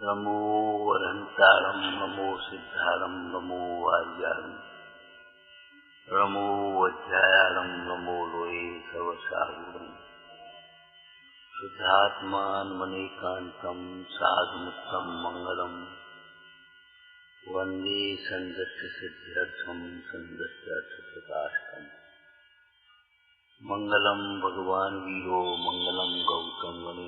नमो वरन्तारं नमो सिद्धारं नमो आर्यारं नमो वज्रायारं नमो लोये सवसागुरं शुद्धात्मानमनेकान्तं साधुमुक्तं मंगलम् वन्दे सन्दस्य सिद्ध्यर्थं सन्दस्यार्थप्रकाशकम् मंगलम भगवान वीरो मंगलम गौतम मुनि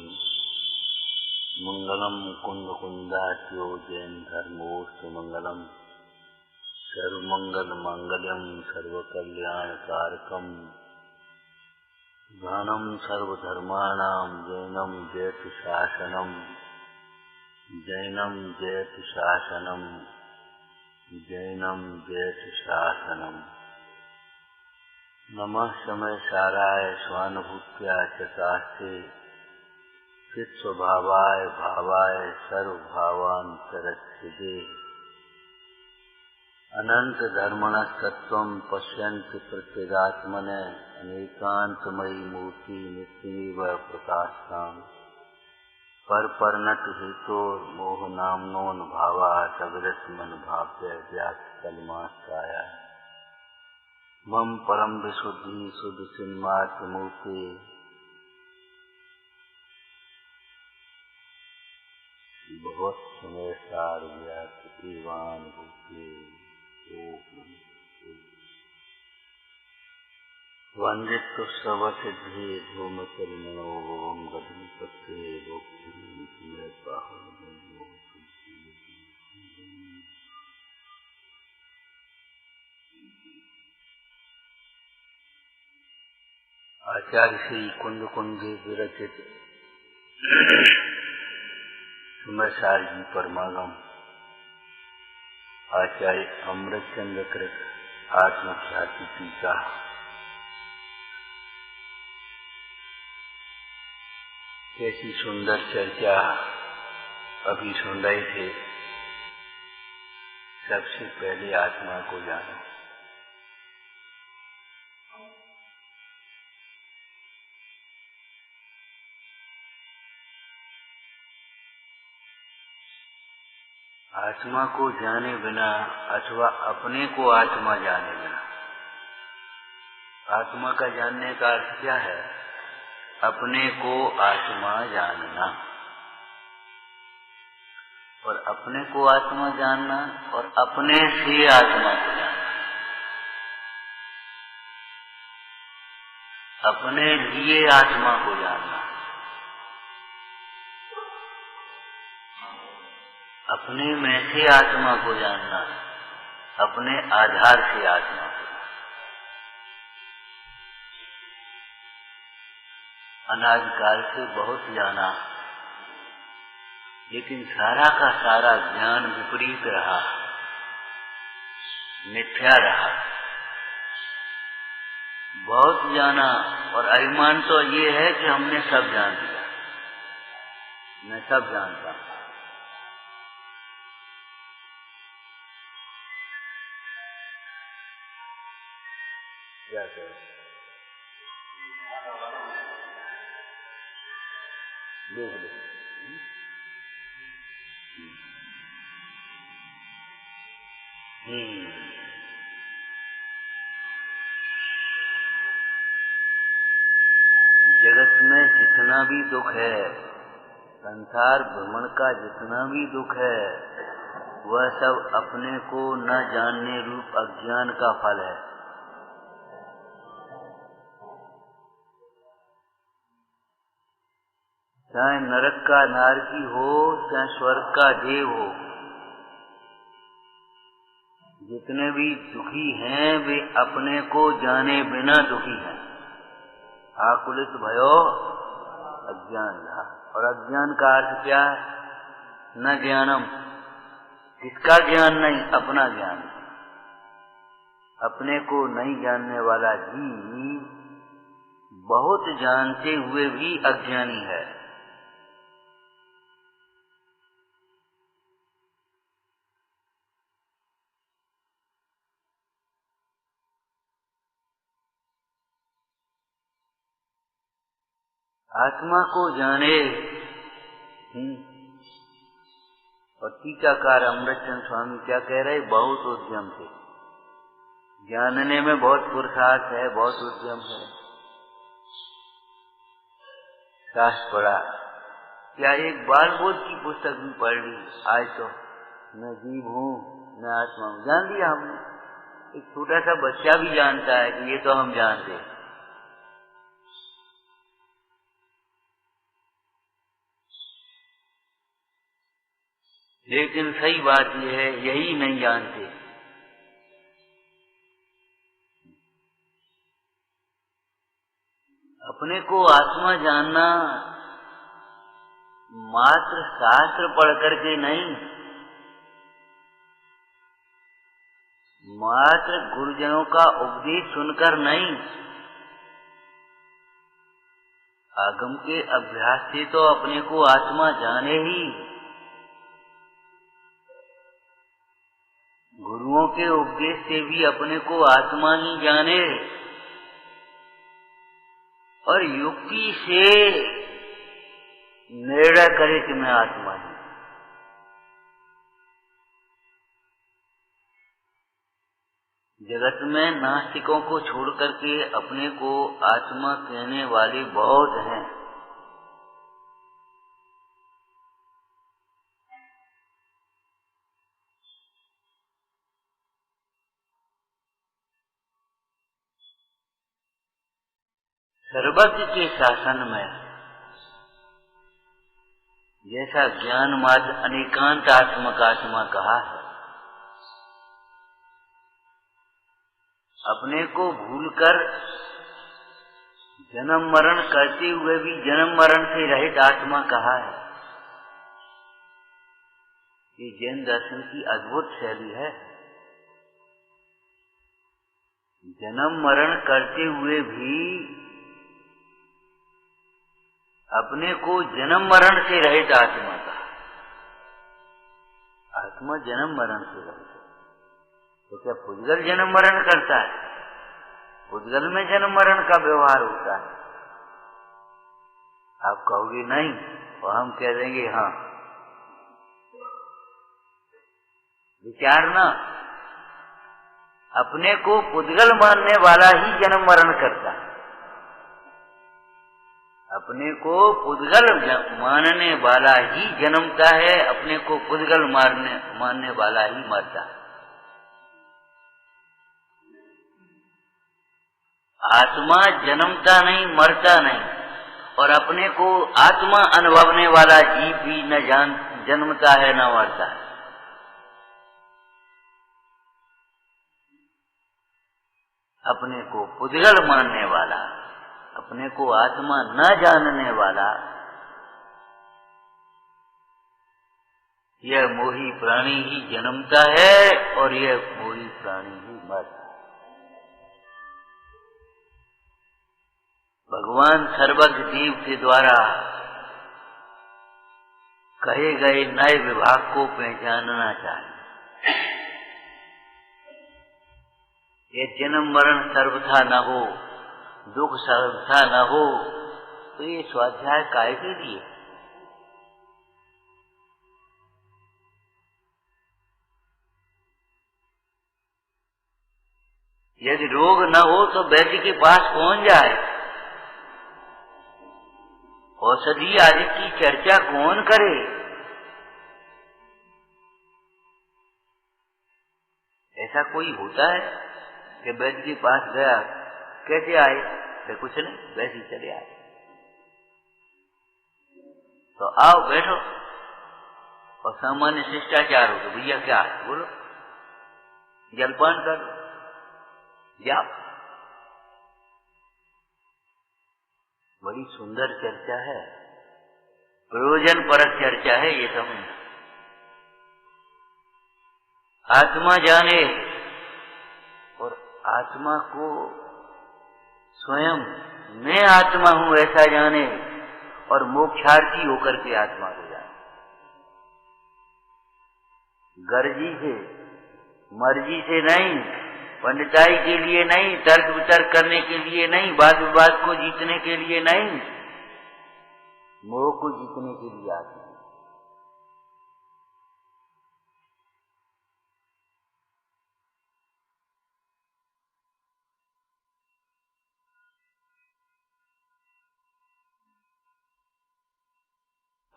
मंगलम कुंद कुंदास्यो जैन धर्मोस्तु मंगलम सर्वमंगल मांगल्यम सर्वकल्याणकारकम गानम सर्वधर्माणां जैनम जयतु शासनम जैनम जयतु शासनम जैनम जयतु शासनम। नमः समय साराय स्वानुभूत्या चतास्ते चित्स्वभावाय भावाय सर्वभावान्तरच्छिदे अनंत धर्मणस्तत्त्वं पश्यन्ति प्रत्यगात्मने अनेकान्तमयी मूर्ति नित्यमेव प्रकाशताम् परपर्णत हेतो मोह नाम्नोन भावात् अविरतमन भाव्य व्यासकलमास्ताया मम परम विशुद्धि शुद्ध सिन्मार्थ मूर्ति बहुत समय सार व्यासवान भूते वंदित तो सब सिद्धि धूम चरणो ओम गणपते आचार्य श्री कुंद कुंज विरचित सुमरसार जी परमागम आचार्य अमृतचंद्र कृत आत्मख्याति टीका। कैसी सुंदर चर्चा अभी सुन रहे थे। सबसे पहले आत्मा को जानो। आत्मा को जाने बिना अथवा अपने को आत्मा जाने बिना, आत्मा का जानने का अर्थ क्या है? अपने को आत्मा जानना, और अपने को आत्मा जानना और अपने से आत्मा को जानना, अपने लिए आत्मा को जानना, अपने में से आत्मा को जानना, अपने आधार से आत्मा को। अनादिकाल से बहुत जाना, लेकिन सारा का सारा ज्ञान विपरीत रहा, मिथ्या रहा। बहुत जाना और अभिमान तो ये है कि हमने सब जान लिया, मैं सब जानता हूं। क्या करें? देख लो। जगत में जितना भी दुख है, संसार भ्रमण का जितना भी दुख है, वह सब अपने को न जानने रूप अज्ञान का फल है। चाहे नरक का नारकी हो, चाहे स्वर्ग का देव हो, जितने भी दुखी हैं वे अपने को जाने बिना दुखी हैं। आकुलित भयो अज्ञान रहा। और अज्ञान का अर्थ क्या है? न ज्ञानम, किसका ज्ञान नहीं? अपना ज्ञान। अपने को नहीं जानने वाला जीव बहुत जानते हुए भी अज्ञानी है। आत्मा को जाने और टीकाकार अमृतचंद स्वामी क्या कह रहे, बहुत उद्यम थे, जानने में बहुत पुरुषार्थ है, बहुत उद्यम है, शास्त्र पढ़ा, क्या एक बाल बोध की पुस्तक भी पढ़ ली, आज तो मैं जीव हूँ, मैं आत्मा हूँ, जान लिया हमने। एक छोटा सा बच्चा भी जानता है कि ये तो हम जानते हैं। लेकिन सही बात यह है, यही नहीं जानते। अपने को आत्मा जानना मात्र शास्त्र पढ़ करके नहीं, मात्र गुरुजनों का उपदेश सुनकर नहीं, आगम के अभ्यास से तो अपने को आत्मा जाने ही, गुरुओं के उपदेश से भी अपने को आत्मा ही जाने, और युक्ति से निर्णय करे कि मैं आत्मा हूं। जगत में नास्तिकों को छोड़ करके अपने को आत्मा कहने वाले बहुत हैं। सर्वज्ञ के शासन में जैसा ज्ञान मार्ग अनेकांत आत्मा कहा है, अपने को भूलकर जन्म मरण करते हुए भी जन्म मरण से रहित आत्मा कहा है। ये जैन दर्शन की अद्भुत शैली है। जन्म मरण करते हुए भी अपने को जन्म मरण से रहित आत्मा का, आत्मा जन्म मरण से रहित है। तो क्या पुद्गल जन्म मरण करता है? पुद्गल में जन्म मरण का व्यवहार होता है। आप कहोगे नहीं, और हम कह देंगे हाँ। विचारना, अपने को पुद्गल मानने वाला ही जन्म मरण करता है। अपने को पुद्गल मानने वाला ही जन्मता है, अपने को पुद्गल मानने वाला ही मरता है। आत्मा जन्मता नहीं, मरता नहीं, और अपने को आत्मा अनुभवने वाला जीव भी न जन्मता है न मरता है। अपने को पुद्गल मानने वाला, अपने को आत्मा न जानने वाला, यह मोही प्राणी ही जन्मता है और यह मोही प्राणी ही मरता है। भगवान सर्वज्ञ देव के द्वारा कहे गए नए विभाग को पहचानना चाहिए। यह जन्म मरण सर्वथा न हो, दुख सर्वथा न हो, तो ये स्वाध्याय काहे के लिए? यदि रोग न हो तो वैद्य के पास कौन जाए? औषधि आदि की चर्चा कौन करे? ऐसा कोई होता है कि वैद्य के पास गया, कैसे आए? तो कुछ नहीं, वैसे ही चले आए। तो आओ बैठो, और सामान्य शिष्टाचार हो तो भैया क्या है बोलो, जलपान कर जाओ। बड़ी सुंदर चर्चा है, प्रयोजन परक चर्चा है ये समझ। आत्मा जाने और आत्मा को स्वयं मैं आत्मा हूं ऐसा जाने, और मोक्षार्थी होकर के आत्मा को जाने। गर्जी से, मर्जी से नहीं, पंडिताई के लिए नहीं, तर्क वितर्क करने के लिए नहीं, वाद विवाद को जीतने के लिए नहीं, मोह को जीतने के लिए आत्मा।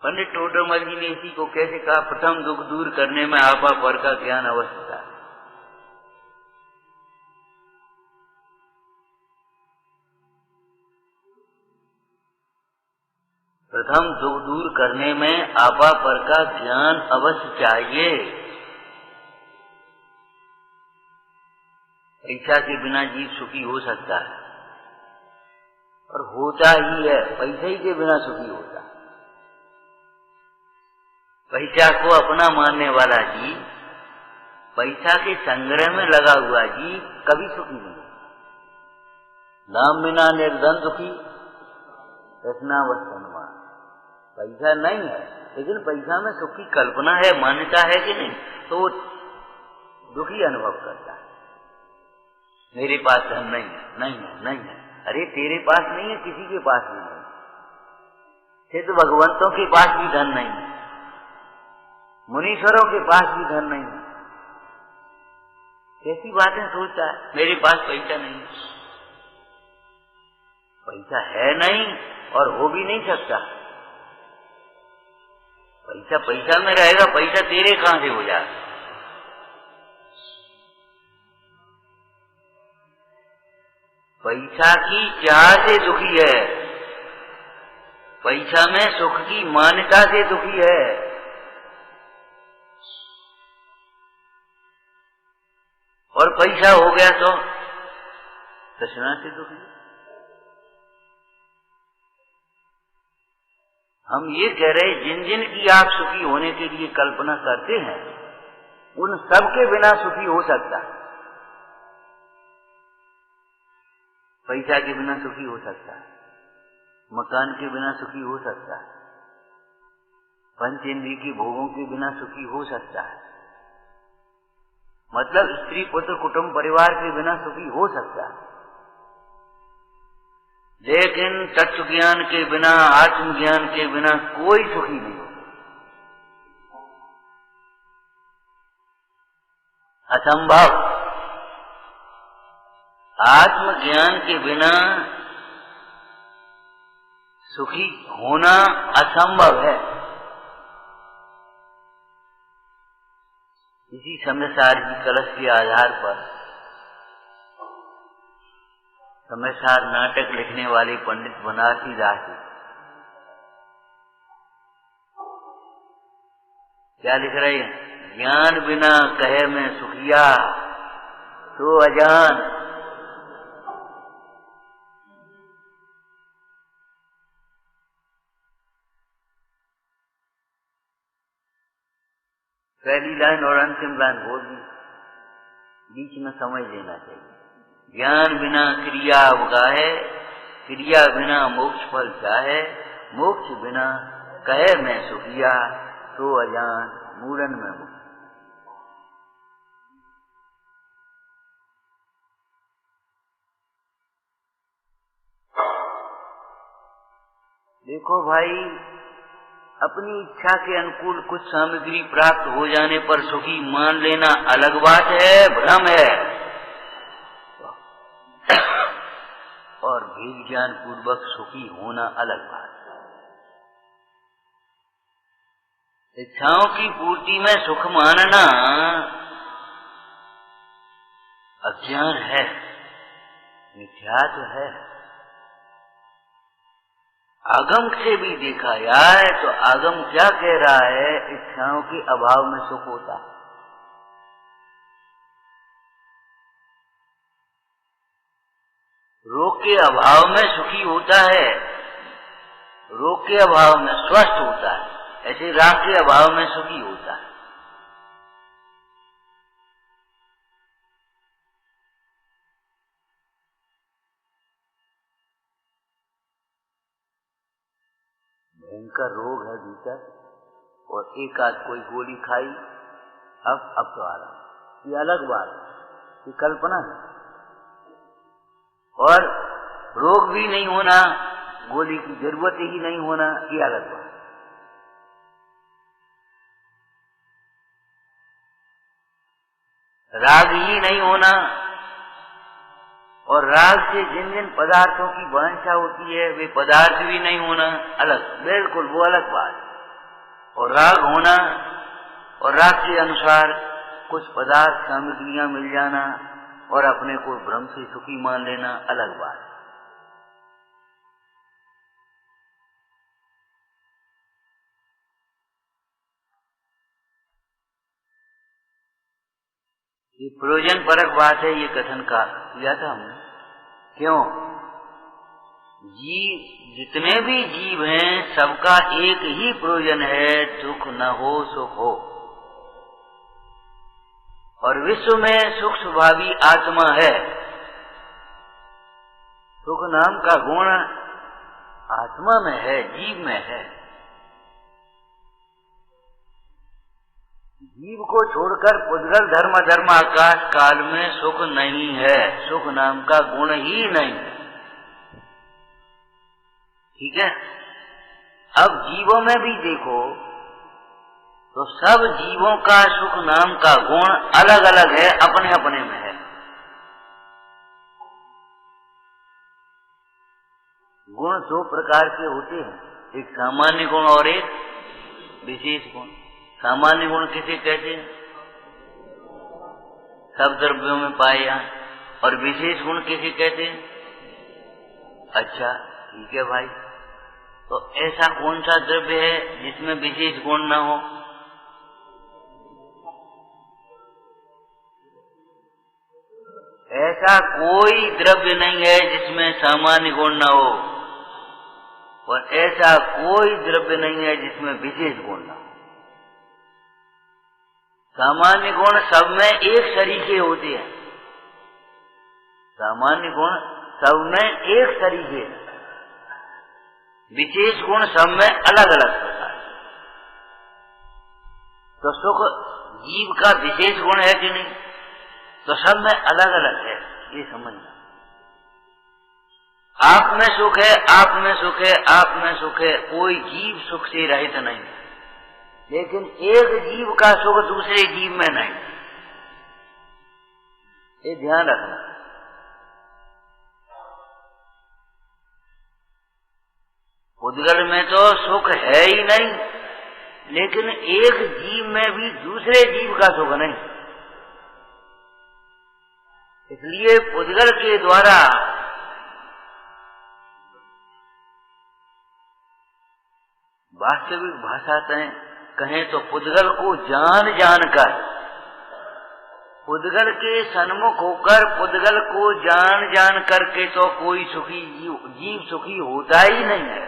पंडित टोडरमल जी ने इसी को कैसे कहा, प्रथम दुख दूर करने में आपा पर का ज्ञान अवश्य था। प्रथम दुख दूर करने में आपा पर का ज्ञान अवश्य चाहिए। पैसा के बिना जीव सुखी हो सकता है और होता ही है, पैसे ही के बिना सुखी होता है। पैसा को अपना मानने वाला जीव, पैसा के संग्रह में लगा हुआ जीव कभी सुखी नहीं। नाम बिना निर्धन सुखी रचनावस्तनवान। पैसा नहीं है लेकिन पैसा में सुख की कल्पना है, मान्यता है कि नहीं, तो वो दुखी अनुभव करता है। मेरे पास धन नहीं है, नहीं है, नहीं है। अरे तेरे पास नहीं है, किसी के पास भी नहीं। सिद्ध भगवंतों के पास भी धन नहीं है, मुनीश्वरों के पास भी धन नहीं है। कैसी बातें सोचता है, मेरे पास पैसा नहीं है। पैसा है नहीं और हो भी नहीं सकता। पैसा पैसा में रहेगा, पैसा तेरे कहां से हो जाएगा। पैसा की चाह से दुखी है, पैसा में सुख की मान्यता से दुखी है। और पैसा हो गया तो तृष्णा से दुखी है। हम ये कह रहे, जिन जिन की आप सुखी होने के लिए कल्पना करते हैं उन सब के बिना सुखी हो सकता है। पैसा के बिना सुखी हो सकता है, मकान के बिना सुखी हो सकता है, पंचेंद्रिय की भोगों के बिना सुखी हो सकता है, मतलब स्त्री पुत्र कुटुंब परिवार के बिना सुखी हो सकता है। लेकिन तत्व ज्ञान के बिना, आत्मज्ञान के बिना कोई सुखी नहीं होता। असंभव। आत्मज्ञान के बिना सुखी होना असंभव है। इसी समयसार की कलश के आधार पर समयसार नाटक लिखने वाले पंडित बनारसी दास जी क्या लिख रहे हैं? ज्ञान बिना कहे मैं सुखिया तो अजान। पहली लाइन और अंतिम लाइन बोल दी, बीच में समझ लेना चाहिए। ज्ञान बिना क्रिया उगाहे, क्रिया बिना मोक्ष फल चाहे, मोक्ष बिना कहे मैं सुखिया तो अजान मूढ़न में मुक्त। देखो भाई, अपनी इच्छा के अनुकूल कुछ सामग्री प्राप्त हो जाने पर सुखी मान लेना अलग बात है, भ्रम है। और भेद ज्ञान पूर्वक सुखी होना अलग बात है। इच्छाओं की पूर्ति में सुख मानना अज्ञान है, मिथ्यात्व है। आगम से भी देखा जाए तो आगम क्या कह रहा है? इच्छाओं के अभाव में सुख होता है। रोग के अभाव में सुखी होता है, रोग के अभाव में स्वस्थ होता है, ऐसे राग के अभाव में सुखी होता है। भयंकर रोग है भीतर और एक आध कोई गोली खाई, अब तो आराम। ये अलग बात है, ये कल्पना है। और रोग भी नहीं होना, गोली की जरूरत ही नहीं होना, ये अलग बात। राग ही नहीं होना और राग से जिन जिन पदार्थों की वांछा होती है वे पदार्थ भी नहीं होना, अलग, बिल्कुल वो अलग बात। और राग होना और राग के अनुसार कुछ पदार्थ सामग्रियां मिल जाना और अपने को भ्रम से सुखी मान लेना अलग बात। ये प्रयोजन परक बात है, ये कथन का किया था हमने। क्यों? जितने भी जीव हैं सबका एक ही प्रयोजन है, दुख न हो सुख हो। और विश्व में सुख स्वभावी आत्मा है। सुख नाम का गुण आत्मा में है, जीव में है। जीव को छोड़कर पुद्गल धर्म आकाश काल में सुख नहीं है, सुख नाम का गुण ही नहीं है। ठीक है। अब जीवों में भी देखो तो सब जीवों का सुख नाम का गुण अलग अलग है, अपने अपने में है। गुण दो प्रकार के होते हैं, एक सामान्य गुण और एक विशेष गुण। सामान्य गुण किसे कहते हैं? सब द्रव्यों में पाए जाए। और विशेष गुण किसे कहते हैं? अच्छा ठीक है भाई, तो ऐसा कौन सा द्रव्य है जिसमें विशेष गुण न हो? ऐसा कोई द्रव्य नहीं है जिसमें सामान्य गुण न हो, और ऐसा कोई द्रव्य नहीं है जिसमें विशेष गुण न हो। सामान्य गुण सब में एक सरीखे होते हैं। सामान्य गुण सब में एक सरीखे, विशेष गुण सब में अलग अलग प्रकार। तो सुख जीव का विशेष गुण है कि नहीं? तो सब में अलग अलग है, ये समझना। आप में सुख है, आप में सुख है, आप में सुख है, कोई जीव सुख से रहित नहीं है। लेकिन एक जीव का सुख दूसरे जीव में नहीं, ये ध्यान रखना। पुद्गल में तो सुख है ही नहीं, लेकिन एक जीव में भी दूसरे जीव का सुख नहीं। इसलिए पुद्गल के द्वारा वास्तविक भाषा कहें तो पुद्गल को जान जानकर, पुद्गल के सन्मुख होकर पुद्गल को जान जान करके तो कोई सुखी जीव सुखी होता ही नहीं है।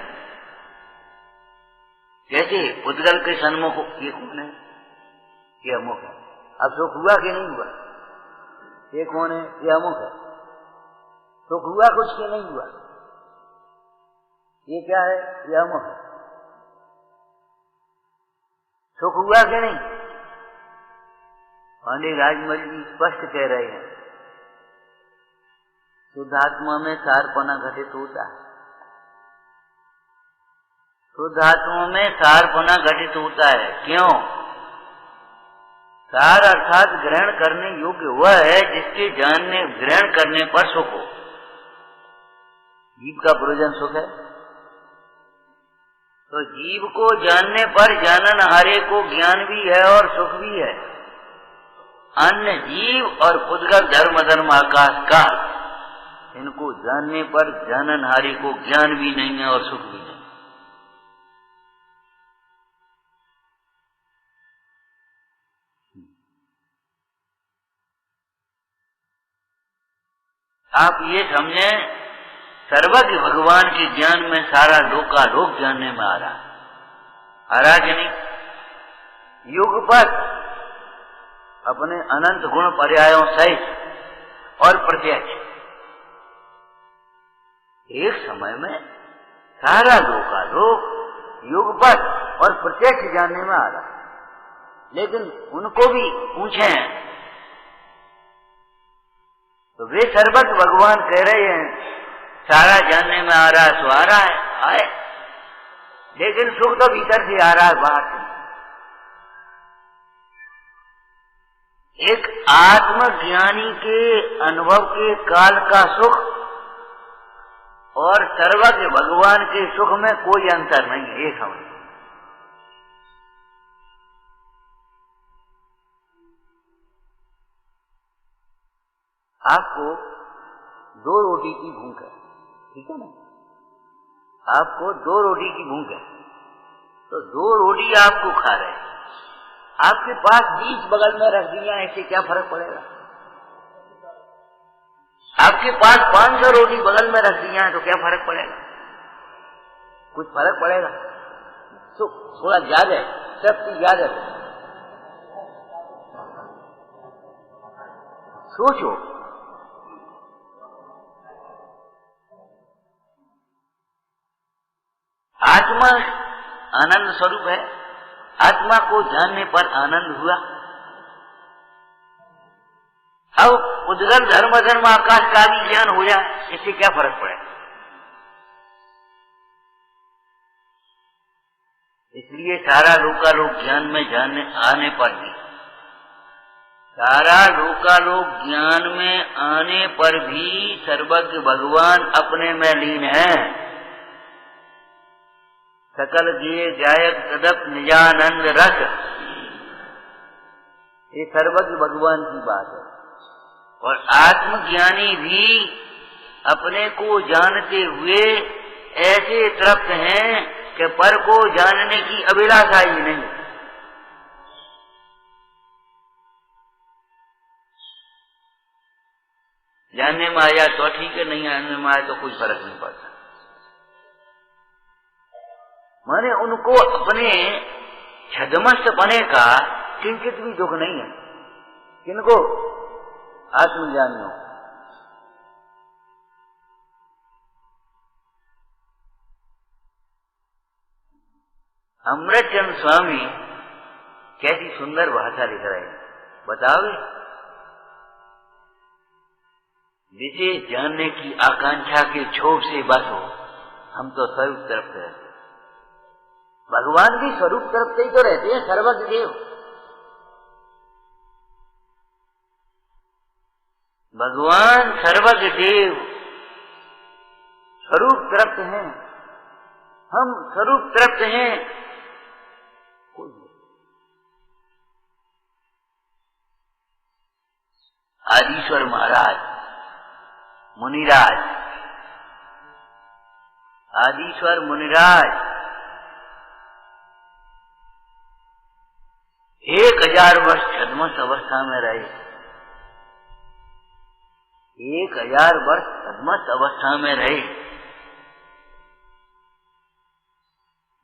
कैसे? पुद्गल के सन्मुख ये कौन है? ये अमुक है। अब सुख हुआ कि नहीं हुआ? ये कौन है? ये अमुक है। सुख हुआ कुछ के नहीं हुआ? ये क्या है? ये अमुक है। सुख हुआ कि नहीं? पांडे राजमल जी स्पष्ट कह रहे हैं, शुद्धात्मा में सारपना घटित होता है। शुद्धात्मा में सारपना घटित होता है। क्यों? सार अर्थात ग्रहण करने योग्य वह है जिसके जानने ग्रहण करने पर सुख हो। जीव का प्रयोजन सुख है, तो जीव को जानने पर जाननहारे को ज्ञान भी है और सुख भी है। अन्य जीव और पुद्गल धर्म आकाश का, इनको जानने पर जाननहारे को ज्ञान भी नहीं है और सुख भी नहीं। आप ये समझें, सर्वज्ञ भगवान के ज्ञान में सारा लोकालोक जानने में आ रहा कि नहीं? युगपत अपने अनंत गुण पर्यायों सहित और प्रत्यक्ष एक समय में सारा लोकालोक युगपत और प्रत्यक्ष जानने में आ रहा। लेकिन उनको भी पूछें तो वे सर्वज्ञ भगवान कह रहे हैं सारा जानने में आ रहा है, सो आ रहा है, आए, लेकिन सुख तो भीतर से आ रहा है, बाहर से। एक आत्मज्ञानी के अनुभव के काल का सुख और सर्वज्ञ भगवान के सुख में कोई अंतर नहीं है, ये समझ। आपको 2 रोटी की भूख है, ठीक है ना, आपको 2 रोटी की भूख है, तो 2 रोटी आपको खा रहे हैं, आपके पास 20 बगल में रख दिया, ऐसे क्या फर्क पड़ेगा? आपके पास 500 रोटी बगल में रख दिया है तो क्या फर्क पड़ेगा? कुछ फर्क पड़ेगा? तो थोड़ा याद है, सब चीज याद है, सोचो। आत्मा आनंद स्वरूप है, आत्मा को जानने पर आनंद हुआ। अब उद्गल धर्म आकाश का भी ज्ञान हो जाए, इससे क्या फर्क पड़ेगा? इसलिए सारा लोकालोक ज्ञान में जानने आने पर भी, सारा लोकालोक ज्ञान में आने पर भी सर्वज्ञ भगवान अपने में लीन है। सकल जिये जायक तदप निजानंद रस, ये सर्वज्ञ भगवान की बात है। और आत्मज्ञानी भी अपने को जानते हुए ऐसे तृप्त हैं कि पर को जानने की अभिलाषा ही नहीं। जानने में आया तो ठीक है, नहीं जानने में आया तो कोई फर्क नहीं पड़ता। माने उनको अपने छदमस्त बने का किंचित भी दुख नहीं है। किनको? आत्मज्ञानियों। अमृतचंद स्वामी कैसी सुंदर भाषा लिख रहे हैं, बताओगे? जिसे जानने की आकांक्षा के क्षोभ से बस हो, हम तो स्वरूप तरफ रहते। भगवान भी स्वरूप तरफ से ही तो रहते हैं, सर्वज्ञ देव। भगवान सर्वज्ञ देव स्वरूप तरफ हैं, हम स्वरूप तरफ हैं। आदिश्वर महाराज मुनिराज, आदिश्वर मुनिराज 1000 वर्ष छद्मस अवस्था में रहे। 1000 वर्ष छद्मस अवस्था में रहे।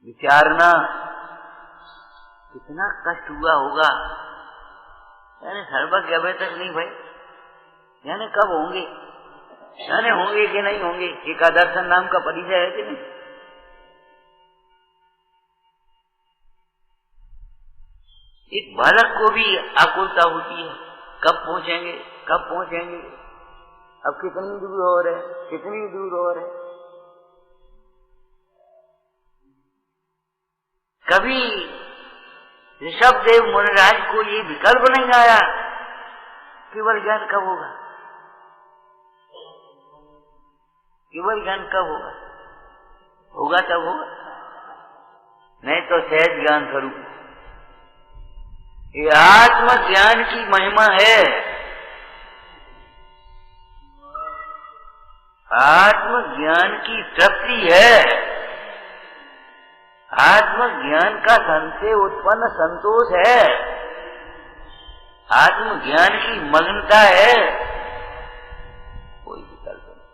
विचारना कितना कष्ट हुआ होगा। यानी सर्वज्ञ अभी तक नहीं भाई, यानी कब होंगे, यानी होंगे कि नहीं होंगे, एकादर्शन नाम का परिचय है कि नहीं? एक बालक को भी आकुलता होती है, कब पहुंचेंगे, कब पहुंचेंगे, अब कितनी दूर और है, कितनी दूर और है। कभी ऋषभदेव मुनिराज को ये विकल्प नहीं आया केवल ज्ञान कब होगा, केवल ज्ञान कब होगा, होगा तब होगा, नहीं तो सहज ज्ञान स्वरूप। ये आत्मज्ञान की महिमा है। आत्मज्ञान की तृप्ति है, आत्मज्ञान का धन से उत्पन्न संतोष है, आत्मज्ञान की मग्नता है, कोई विकल्प नहीं।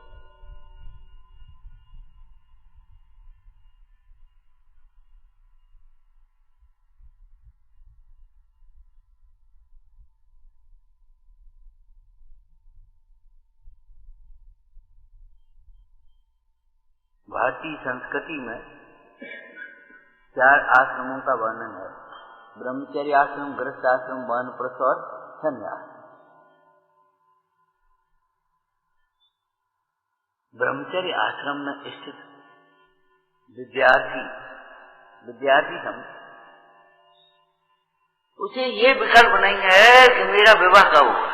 भारतीय संस्कृति में 4 आश्रमों का वर्णन है। ब्रह्मचर्य आश्रम, गृहस्थ आश्रम, वानप्रस्थ और संन्यास। ब्रह्मचर्य आश्रम में स्थित विद्यार्थी समझ, उसे ये विकल्प नहीं है कि मेरा विवाह कब होगा।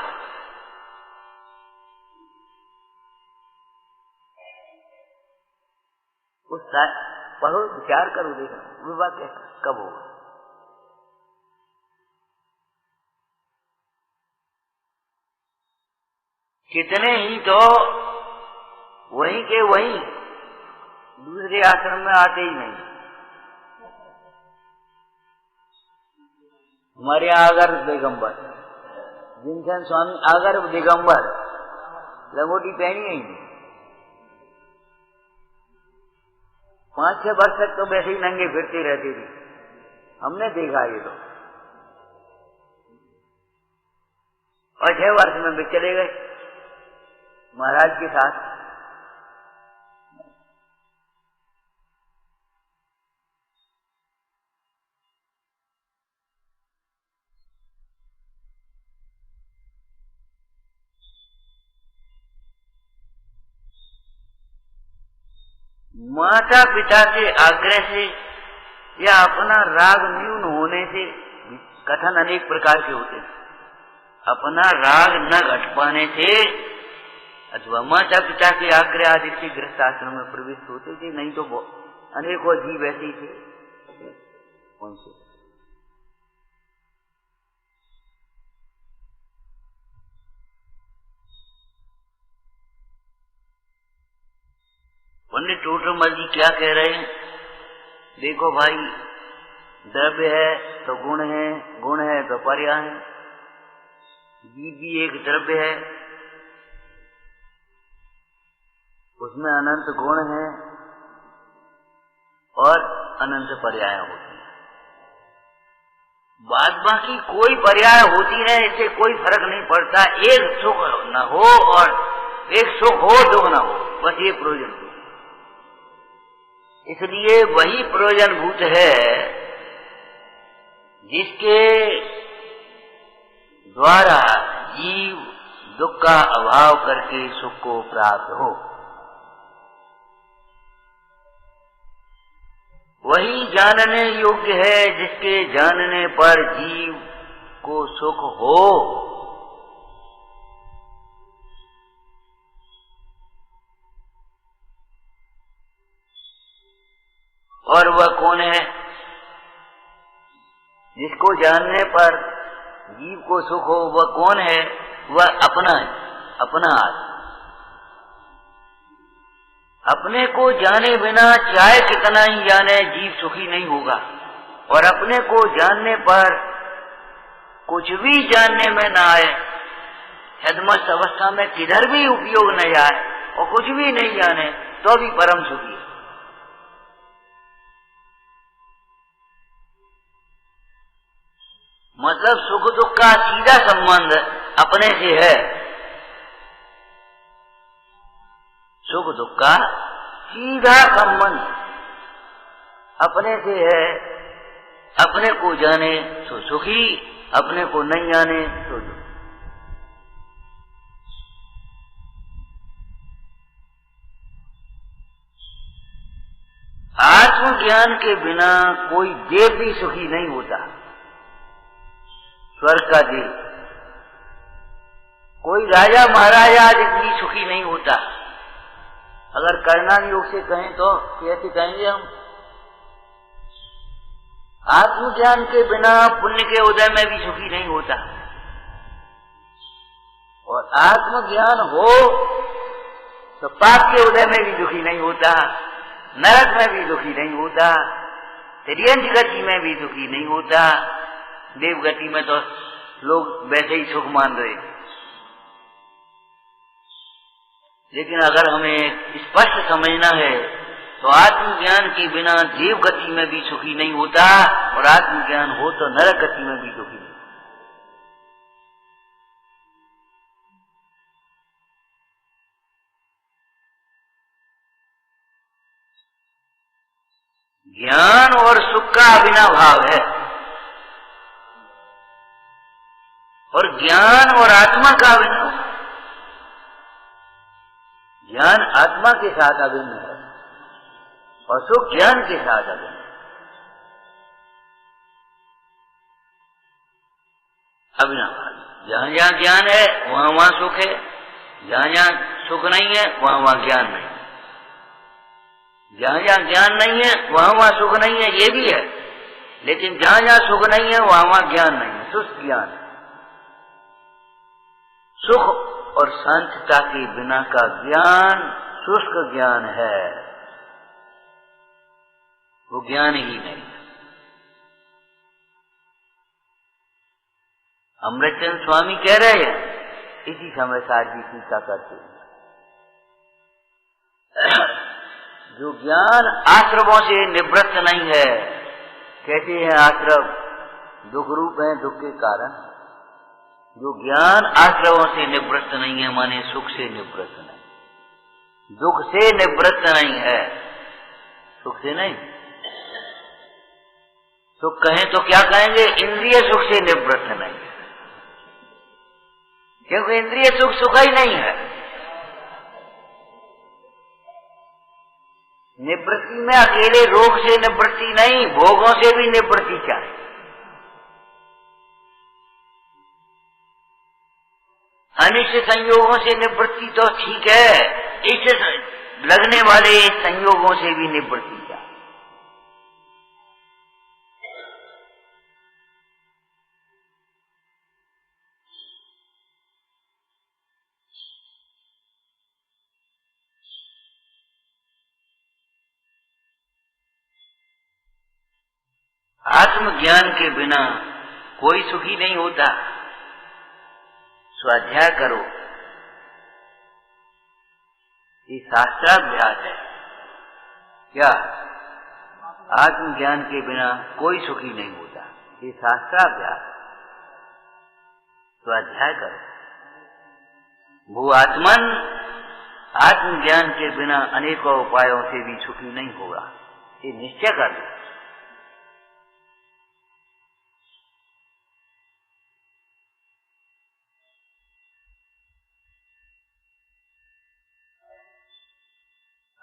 उस पढ़ो, विचार करो, देखो विवाह कैसा कब होगा। कितने ही तो वहीं के वहीं दूसरे आश्रम में आते ही नहीं। हमारे यहाँ आगर दिगंबर, जिनसेन स्वामी आगर दिगंबर, लंगोटी पहनी ही नहीं। 5-6 वर्ष तक तो वैसे ही नंगे फिरते रहते थे, हमने देखा ये तो। और 6 वर्ष में वे चले गए महाराज के साथ। माता पिता के आग्रह से या अपना राग न्यून होने से, कथन अनेक प्रकार के होते हैं, अपना राग न घट पाने से अथवा माता पिता के आग्रह आदि से गृहस्थ आश्रम में प्रविष्ट होते थे, नहीं तो अनेकों जीव ऐसे ही थे। कौन से पंडित टोटरमल जी क्या कह रहे हैं? देखो भाई, द्रव्य है तो गुण है, गुण है तो पर्याय है। जीव भी एक द्रव्य है, उसमें अनंत गुण है और अनंत पर्याय होती है। बाद बाकी कोई पर्याय होती है, इससे कोई फर्क नहीं पड़ता। एक सुख न हो और एक सुख हो, दुख न हो, बस ये प्रयोजन। इसलिए वही प्रयोजनभूत है जिसके द्वारा जीव दुख का अभाव करके सुख को प्राप्त हो। वही जानने योग्य है जिसके जानने पर जीव को सुख हो। और वह कौन है? जिसको जानने पर जीव को सुख हो, वह कौन है? वह अपना है, अपना आत्मा। अपने को जाने बिना चाहे कितना ही जाने, जीव सुखी नहीं होगा। और अपने को जानने पर कुछ भी जानने में न आए, छद्मस्त अवस्था में किधर भी उपयोग न जाए और कुछ भी नहीं जाने, तो भी परम सुखी है। मतलब सुख दुख का सीधा संबंध अपने से है। सुख दुख का सीधा संबंध अपने से है। अपने को जाने तो सुखी, अपने को नहीं जाने तो दुखी। आत्मज्ञान के बिना कोई देव भी सुखी नहीं होता। स्वर्ग का देव, कोई राजा महाराजा आदि भी सुखी नहीं होता। अगर कर्णान योग से कहें तो कैसे कहेंगे हम? आत्मज्ञान के बिना पुण्य के उदय में भी सुखी नहीं होता। और आत्मज्ञान हो तो पाप के उदय में भी दुखी नहीं होता, नरक में भी दुखी नहीं होता, तिर्यंत गति में भी दुखी नहीं होता। देवगति में तो लोग वैसे ही सुख मान रहे। लेकिन अगर हमें स्पष्ट समझना है तो आत्मज्ञान के बिना देवगति में भी सुखी नहीं होता और आत्मज्ञान हो तो नरक गति में भी दुखी नहीं। ज्ञान और सुख का अविनाभाव है, और ज्ञान और आत्मा का अभिन्न। ज्ञान आत्मा के साथ अभिन्न है और सुख ज्ञान के साथ अभिन्न। अभिन्न जहां जहां ज्ञान है वहां वहां सुख है, जहां जहां सुख नहीं है वहां वहां ज्ञान नहीं। जहां जहां ज्ञान नहीं है वहां वहां सुख नहीं है, ये भी है। लेकिन जहां जहां सुख नहीं है वहां वहां ज्ञान नहीं है, शुष्क ज्ञान है। सुख और शांतता के बिना का ज्ञान शुष्क ज्ञान है, वो ज्ञान ही नहीं। अमृतचंद स्वामी कह रहे हैं, इसी समय सारजी टीका करते हैं, जो ज्ञान आश्रमों से निवृत्त नहीं है, कहते हैं आश्रम दुख रूप है, दुख के कारण। जो ज्ञान आश्रमों से निवृत्त नहीं है माने सुख से निवृत्त नहीं, दुख से निवृत्त नहीं है, सुख से नहीं। सुख कहें तो क्या कहेंगे? इंद्रिय सुख से निवृत्त नहीं, क्योंकि इंद्रिय सुख सुख ही नहीं है। निवृत्ति में अकेले रोग से निवृत्ति नहीं, भोगों से भी निवृत्ति चाहिए। अनिष्ट संयोगों से निवृत्ति तो ठीक है, इष्ट लगने वाले संयोगों से भी निवृत्ति चाहिए। आत्मज्ञान के बिना कोई सुखी नहीं होता। स्वाध्याय करो, ये शास्त्राभ्यास है। क्या? आत्मज्ञान के बिना कोई सुखी नहीं होता, ये शास्त्राभ्यास। स्वाध्याय करो। वो आत्मन आत्मज्ञान के बिना अनेकों उपायों से भी सुखी नहीं होगा, ये निश्चय कर लो।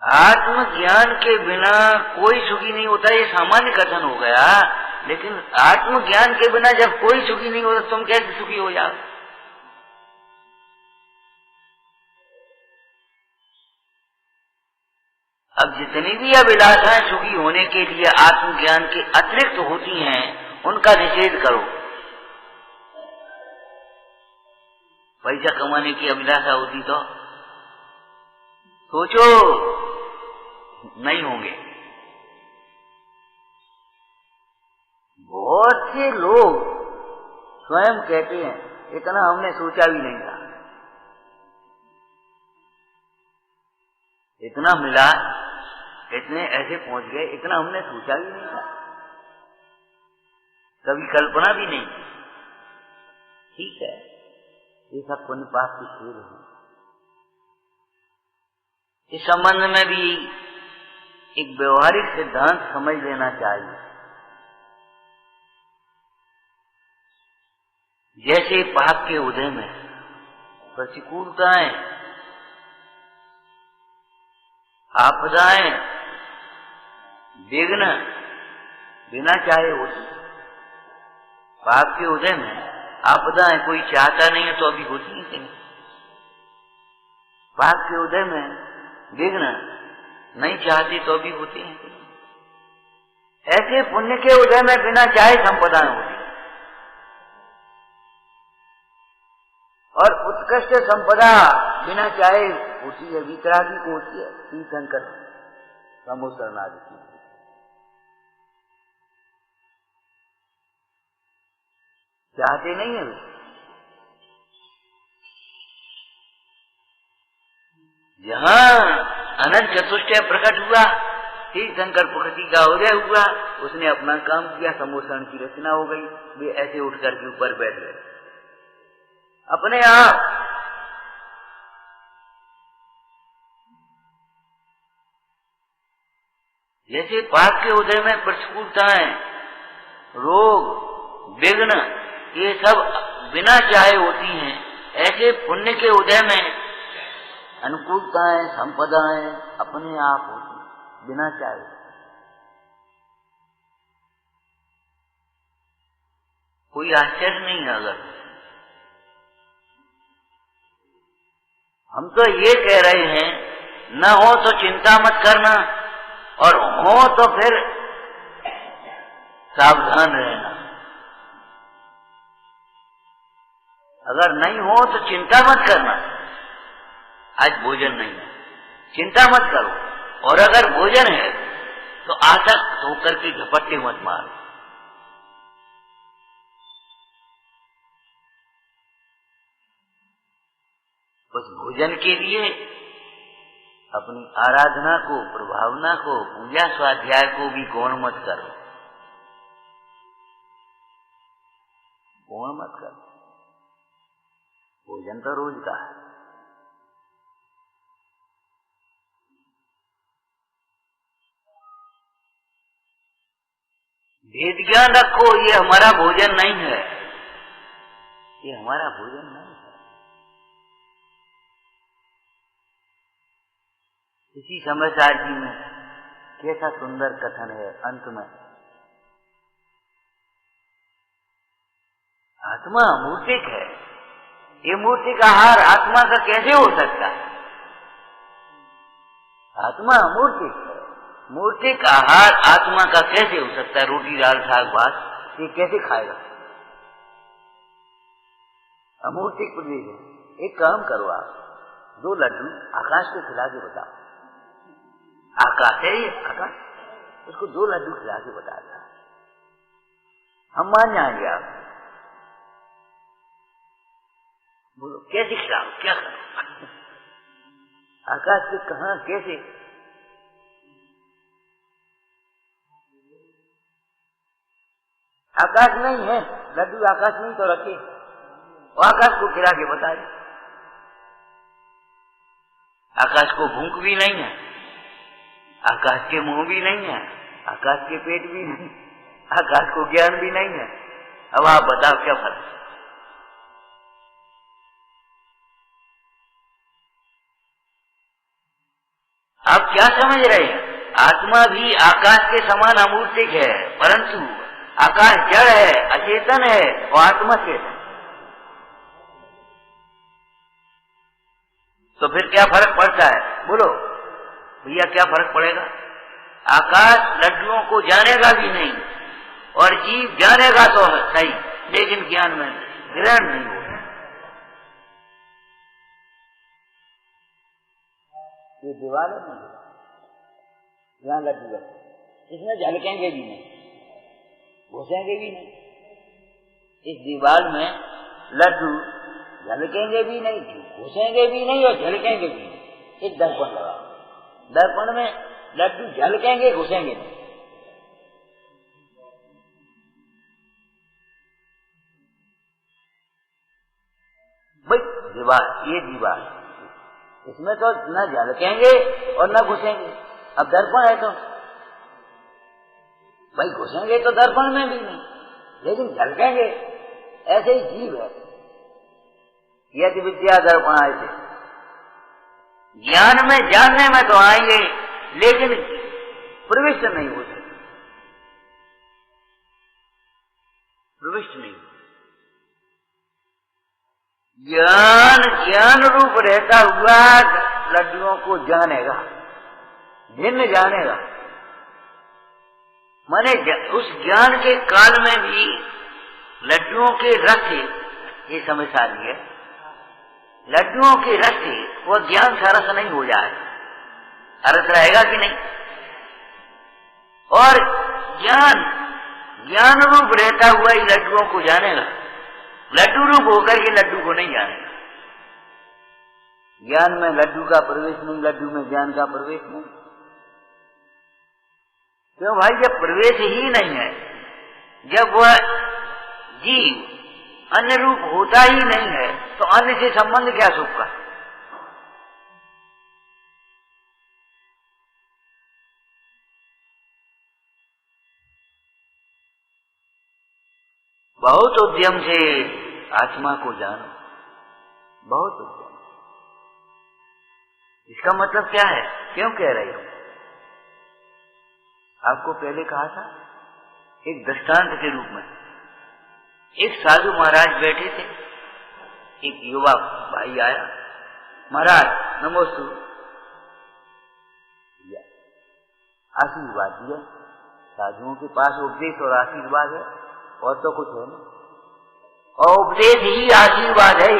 आत्मज्ञान के बिना कोई सुखी नहीं होता, ये सामान्य कथन हो गया, लेकिन आत्मज्ञान के बिना जब कोई सुखी नहीं होता, तुम कैसे सुखी हो जाओ? अब जितनी भी अभिलाषाएं सुखी होने के लिए आत्मज्ञान के अतिरिक्त होती हैं, उनका निषेध करो। पैसा कमाने की अभिलाषा होती तो सोचो, नहीं होंगे। बहुत से लोग स्वयं कहते हैं, इतना हमने सोचा भी नहीं था, इतना मिला, इतने ऐसे पहुंच गए, इतना हमने सोचा भी नहीं था, कभी कल्पना भी नहीं थी। ठीक है, ये सब पुण्य पाप की खेल है। इस संबंध में भी एक व्यवहारिक सिद्धांत समझ लेना चाहिए। जैसे पाप के उदय में प्रतिकूलताएं, आपदाएं, विघ्न बिना चाहे होती। पाप के उदय में आपदाएं कोई चाहता नहीं है तो अभी होती ही नहीं। पाप के उदय में विघ्न नहीं चाहती तो अभी होती हैं। ऐसे पुण्य के उदय में बिना चाहे संपदाएं होती, और उत्कृष्ट संपदा बिना चाहे होती है, वितरागी को होती है, तीर्थंकर समुद्र आदि की। चाहते नहीं है वे। जहां अनंत चतुष्टय प्रकट हुआ, तीर्थंकर प्रकृति का उदय हुआ, उसने अपना काम किया, समोषण की रचना हो गई, वे ऐसे उठ करके ऊपर बैठ गए अपने आप। जैसे पाप के उदय में प्रतिकूलताएं, रोग, विघ्न, ये सब बिना चाहे होती हैं, ऐसे पुण्य के उदय में अनुकूलताएं, संपदाएं अपने आप होती बिना चाहे। कोई आश्चर्य नहीं है। अगर हम तो ये कह रहे हैं, न हो तो चिंता मत करना, और हो तो फिर सावधान रहना। अगर नहीं हो तो चिंता मत करना, आज भोजन नहीं है, चिंता मत करो। और अगर भोजन है तो आसक्त होकर के झपट्टे मत मारो। उस भोजन के लिए अपनी आराधना को, प्रभावना को, पूजा स्वाध्याय को भी गौण मत करो, गौण मत करो। भोजन तो रोज का है। भेद ज्ञान रखो, ये हमारा भोजन नहीं है, ये हमारा भोजन नहीं है। इसी समझदार जी में कैसा सुंदर कथन है अंत में। आत्मा मूर्तिक है, ये मूर्तिक आहार आत्मा का कैसे हो सकता है? आत्मा मूर्तिक है, मूर्तिक आहार आत्मा का कैसे हो सकता है? रोटी दाल साग भात ये कैसे खाएगा? अमूर्तिक प्रदेश है। एक काम करो, आप 2 लड्डू आकाश को खिला के बताओ। आकाश है ये, आकाश, उसको 2 लड्डू खिला के बता दो, हम मान जाएंगे। आप बोलो कैसे खिलाओ, क्या करो? आकाश से कहां, कैसे? आकाश नहीं है, लड्डू आकाश नहीं तो रखे, वो आकाश को खिला के बता दे। आकाश को भूख भी नहीं है, आकाश के मुंह भी नहीं है, आकाश के पेट भी नहीं, आकाश को ज्ञान भी नहीं है। अब आप बताओ क्या फर्क? आप क्या समझ रहे हैं? आत्मा भी आकाश के समान अमूर्तिक है, परंतु आकाश जड़ है, अचेतन है, और आत्मा चेतन। तो फिर क्या फर्क पड़ता है? बोलो भैया, क्या फर्क पड़ेगा? आकाश लड्डुओं को जानेगा भी नहीं, और जीव जानेगा तो सही, लेकिन ज्ञान में ग्रहण नहीं होगा। ये दीवार है ना, यहाँ लड्डू है, इसमें झलकेंगे भी नहीं, घुसेंगे भी नहीं। इस दीवार में लड्डू झलकेंगे भी नहीं, घुसेंगे भी नहीं, और झलकेंगे भी नहीं। एक दर्पण लगा, दर्पण में लड्डू झलकेंगे, घुसेंगे नहीं। भाई दीवार, ये दीवार, इसमें तो न झलकेंगे और न घुसेंगे। अब दर्पण है तो भाई घुसेंगे तो दर्पण में भी नहीं, लेकिन झलकेंगे। ऐसे ही जीव है, यदि विद्या दर्पण ऐसे ज्ञान में, जानने में तो आएंगे, लेकिन प्रविष्ट नहीं हो सकते, प्रविष्ट नहीं। ज्ञान रूप रहता हुआ लड्डुओं को जानेगा, भिन्न जानेगा। माने उस ज्ञान के काल में भी लड्डुओं के रस से, ये समझदारी है, लड्डुओं के रस से वो ज्ञान का रस नहीं हो जाए, रस रहेगा कि नहीं? और ज्ञान रूप रहता हुआ ही लड्डुओं को जानेगा, लड्डू रूप होकर के लड्डू को नहीं जानेगा। ज्ञान में लड्डू का प्रवेश नहीं, लड्डू में ज्ञान का प्रवेश नहीं। क्यों भाई? जब प्रवेश ही नहीं है, जब वह जीव अन्य रूप होता ही नहीं है, तो अन्य से संबंध क्या सुख का? बहुत उद्यम से आत्मा को जानो, बहुत उद्यम। इसका मतलब क्या है? क्यों कह रही हूं? आपको पहले कहा था, एक दृष्टांत के रूप में। एक साधु महाराज बैठे थे, एक युवा भाई आया, महाराज नमोस्तु, आशीर्वाद दिया। साधुओं के पास उपदेश और आशीर्वाद है, और तो कुछ है नहीं, और उपदेश ही आशीर्वाद है।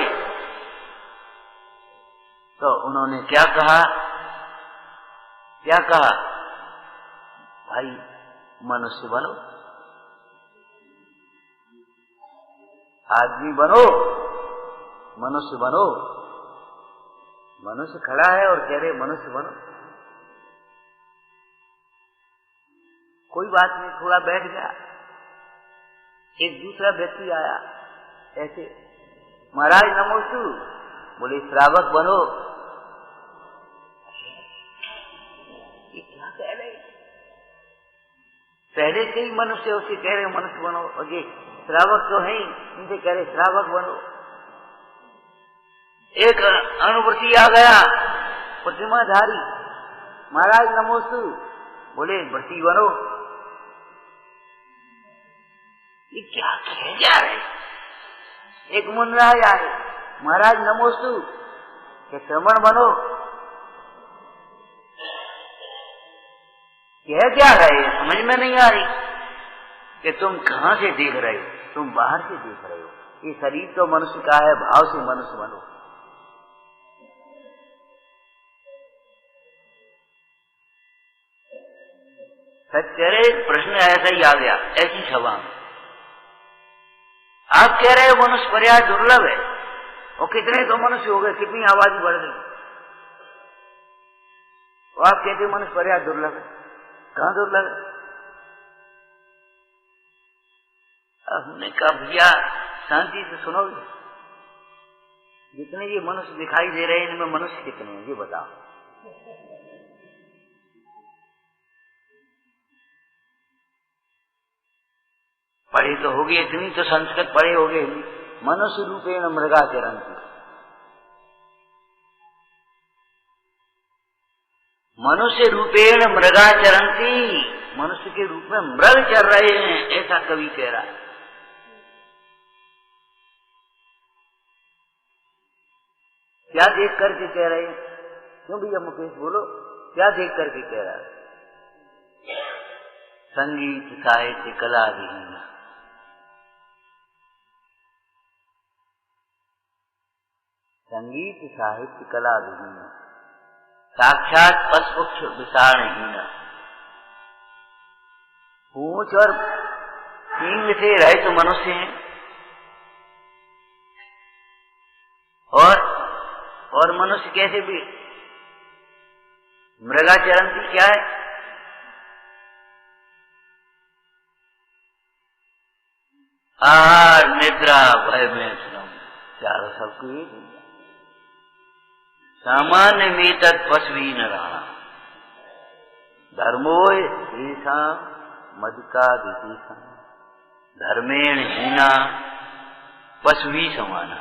तो उन्होंने क्या कहा, भाई मनुष्य बनो, आदमी बनो, मनुष्य बनो। मनुष्य खड़ा है और कह रहे मनुष्य बनो। कोई बात नहीं, थोड़ा बैठ गया, एक दूसरा व्यक्ति आया ऐसे, महाराज नमोस्तु, बोले श्रावक बनो। ये क्या कह रहे, पहले से ही मनुष्य उसे कह रहे मनुष्य बनो, और ये श्रावक तो है, इनसे कह रहे श्रावक बनो। एक अनुवर्ती आ गया प्रतिमाधारी, महाराज नमोस्तु, बोले व्रती बनो। ये क्या कह जा रहे, एक मुनराज आए, महाराज नमोस्तु, के श्रमण बनो। कह क्या रहे समझ में नहीं आ रही कि तुम कहां से देख रहे हो, तुम बाहर से देख रहे हो। ये शरीर तो मनुष्य का है, भाव से मनुष्य बनो। सच्चरे प्रश्न ऐसा ही आ गया ऐसी सभा में। आप कह रहे हो मनुष्य पर्याय दुर्लभ है, और कितने तो मनुष्य हो गए, कितनी आबादी बढ़ गई, और आप कहते हो मनुष्य पर्याय दुर्लभ है। कहां दुर्लभ है? हमने कहा भैया शांति से सुनोगे, जितने ये मनुष्य दिखाई दे रहे हैं इनमें मनुष्य कितने हैं ये बताओ। पढ़े तो होगे, इतनी तो संस्कृत पढ़े होगे, मनुष्य रूपेण मृगाचरन्ति, मनुष्य रूपेण मृगाचरन्ति, मनुष्य के रूप में मृग चर रहे हैं, ऐसा कवि कह रहा है। क्या देख करके कह रहे हैं? क्यों भैया मुकेश बोलो, क्या देख करके कह रहा है? संगीत साहित्य कला विहीन, संगीत साहित्य कला विहीन, साक्षात पशुक्ष विषाणहीन, पूंछ और सींग से रहित मनुष्य हैं, और मनुष्य कैसे भी मृगाचरन्ति क्या है? आहार निद्रा भय में चारों सबको एक सामान्य में तत् पशवी न रहा, धर्मो ऐसा मदका विशेषा, धर्मेण हीना पशवी समाना,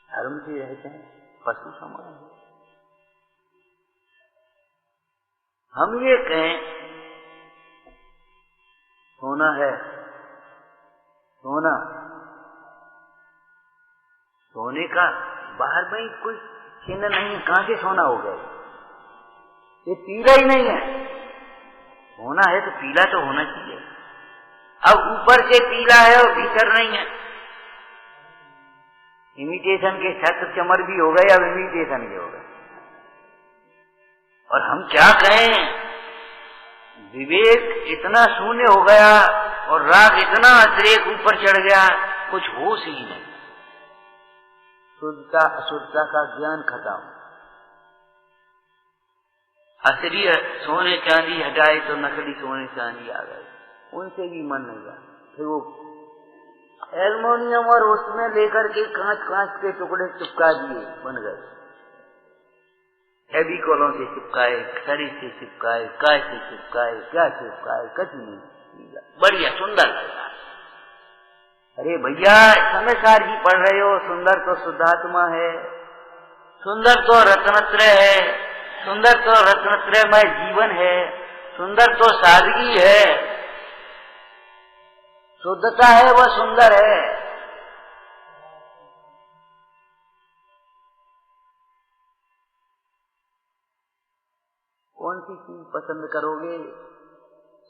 धर्म से रहते हैं पशु समान। हम ये कहें सोना है, सोना, सोने का बाहर में कोई चिन्ह नहीं, कहां से सोना हो गया? ये पीला ही नहीं है, सोना है तो पीला तो होना चाहिए। अब ऊपर से पीला है और भीतर नहीं है, इमिटेशन के छत्र चमर भी हो गए, अब इमिटेशन के हो गए। और हम क्या कहें, विवेक इतना शून्य हो गया और राग इतना अतिरेक ऊपर चढ़ गया, कुछ होश ही नहीं, शुद्धता अशुद्धता का ज्ञान खत्म। असली सोने चांदी हटाए तो नकली सोने चांदी आ गए, उनसे भी मन नहीं गया। फिर वो एल्युमिनियम और उसमें लेकर के कांच के टुकड़े चिपका दिए, बन गए, फेविकोलों से चिपकाए, खड़ी से चिपकाए, काय से चिपकाए, क्या चिपकाए, कुछ नहीं, बढ़िया सुंदर लगता। अरे भैया संसार की पढ़ रहे हो, सुंदर तो शुद्धात्मा है, सुंदर तो रत्नत्रय है, सुंदर तो रत्नत्रयमय जीवन है, सुंदर तो सादगी है, शुद्धता है, वह सुंदर है। कौन सी चीज पसंद करोगे?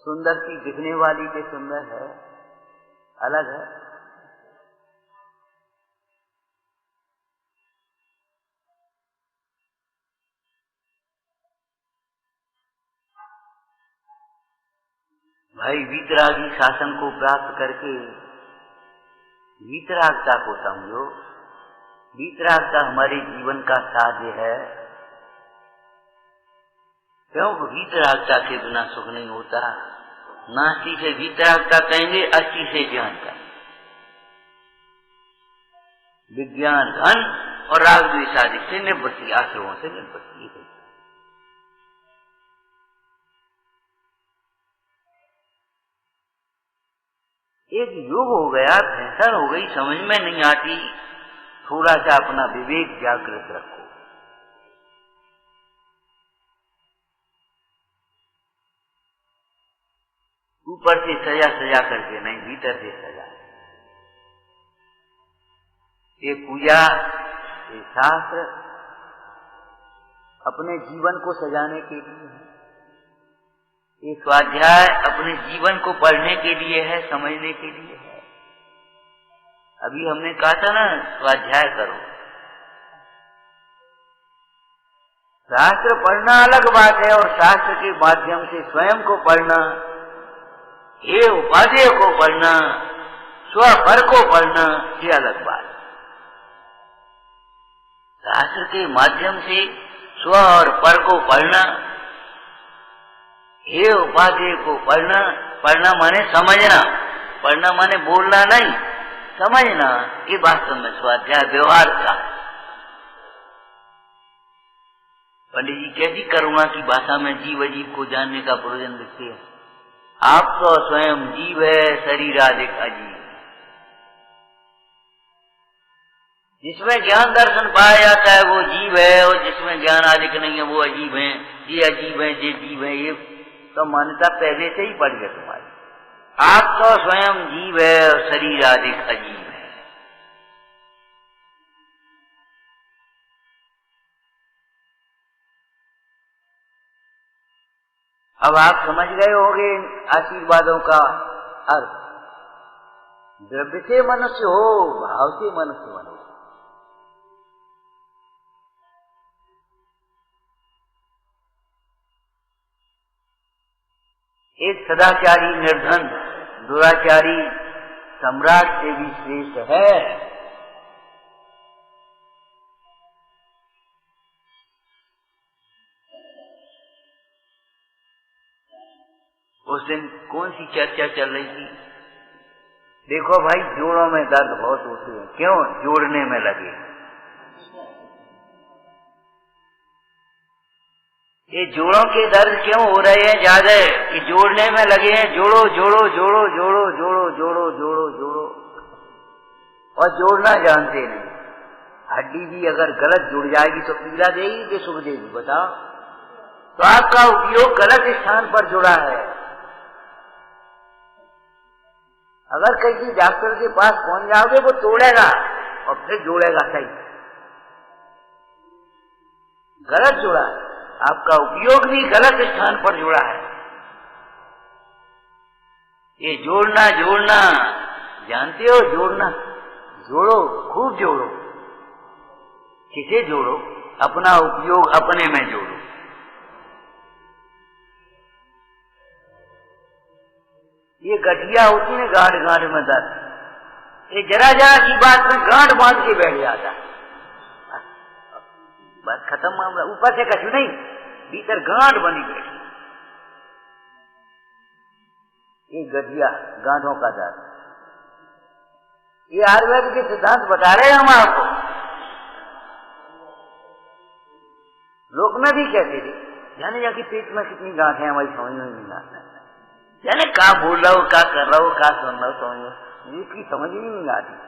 सुंदर सी दिखने वाली के सुंदर है, अलग है। भाई वीतरागी शासन को प्राप्त करके वीतरागता को समझो। वीतरागता हमारे जीवन का साध्य है, क्योंकि वीतरागता के बिना सुख नहीं होता। नास्ति से वीतरागता कहेंगे, अस्ति से ज्ञान का। विज्ञान धन और राग द्वेषादि से निवृत्ति, आश्रमों से निवृत्ति है। एक युग हो गया, फैशन हो गई, समझ में नहीं आती। थोड़ा सा अपना विवेक जागृत रखो। ऊपर से सजा सजा करके नहीं, भीतर से सजा। ये पूजा, ये शास्त्र अपने जीवन को सजाने के लिए है। ये स्वाध्याय अपने जीवन को पढ़ने के लिए है, समझने के लिए है। अभी हमने कहा था ना, स्वाध्याय करो। शास्त्र पढ़ना अलग बात है, और शास्त्र के माध्यम से स्वयं को पढ़ना, ये उपादेय को पढ़ना, स्वपर को पढ़ना, ये अलग बात। शास्त्र के माध्यम से स्व और पर को पढ़ना, ये उपादेय को पढ़ना। पढ़ना माने समझना, पढ़ना माने बोलना नहीं, समझना। ये वास्तव में स्वाध्याय व्यवहार का। पंडित जी कैसी करुणा की भाषा में जीव अजीव को जानने का प्रयोजन लिखते हैं। आप तो स्वयं जीव है, शरीर आदिक अजीव। जिसमें ज्ञान दर्शन पाया जाता है वो जीव है, और जिसमें ज्ञान आदिक नहीं है वो अजीब है। ये अजीब है, ये जीव है, ये तो मान्यता पहले से ही पड़ गई तुम्हारी। आप तो स्वयं जीव है और शरीर आदिक अजीब है। अब आप समझ गए होंगे आशीर्वादों का अर्थ। द्रव्य से मनुष्य हो, भाव से मनुष्य बनो। एक सदाचारी निर्धन दुराचारी सम्राट से भी श्रेष्ठ है। उस दिन कौन सी चर्चा चल रही थी? देखो भाई, जोड़ों में दर्द बहुत होते हैं। क्यों? जोड़ने में लगे। ये जोड़ों के दर्द क्यों हो रहे हैं ज्यादा? कि जोड़ने में लगे हैं। जोड़ो जोड़ो जोड़ो जोड़ो जोड़ो जोड़ो जोड़ो जोड़ो, और जोड़ना जानते नहीं। हड्डी भी अगर गलत जुड़ जाएगी तो पीड़ा देगी कि सुख देगी? बताओ। तो आपका उपयोग गलत स्थान पर जुड़ा है। अगर किसी डॉक्टर के पास पहुंच जाओगे वो तोड़ेगा और फिर जोड़ेगा सही। गलत जुड़ा है, आपका उपयोग भी गलत स्थान पर जुड़ा है। ये जोड़ना जोड़ना जानते हो? जोड़ना जोड़ो, खूब जोड़ो। किसे जोड़ो? अपना उपयोग अपने में जोड़ो। ये गठिया होती है गांठ गांठ में दर्द। ये जरा जरा की बात में गांठ बांध के बैठ जाता है। बस खत्म मामला। ऊपर से कछु नहीं, भीतर गांठ बनी बैठी। ये गठिया गांठों का दर्द। ये आयुर्वेद के सिद्धांत बता रहे हैं हम आपको। लोग में भी कहते थे, जाने जाके पेट में कितनी गांठें हैं, हमारी समझ में नहीं आता। जाने क्या बोल रहा हो, क्या कर रहा हो, क्या सुन रहा हो, समझ इसकी समझ ही नहीं आती।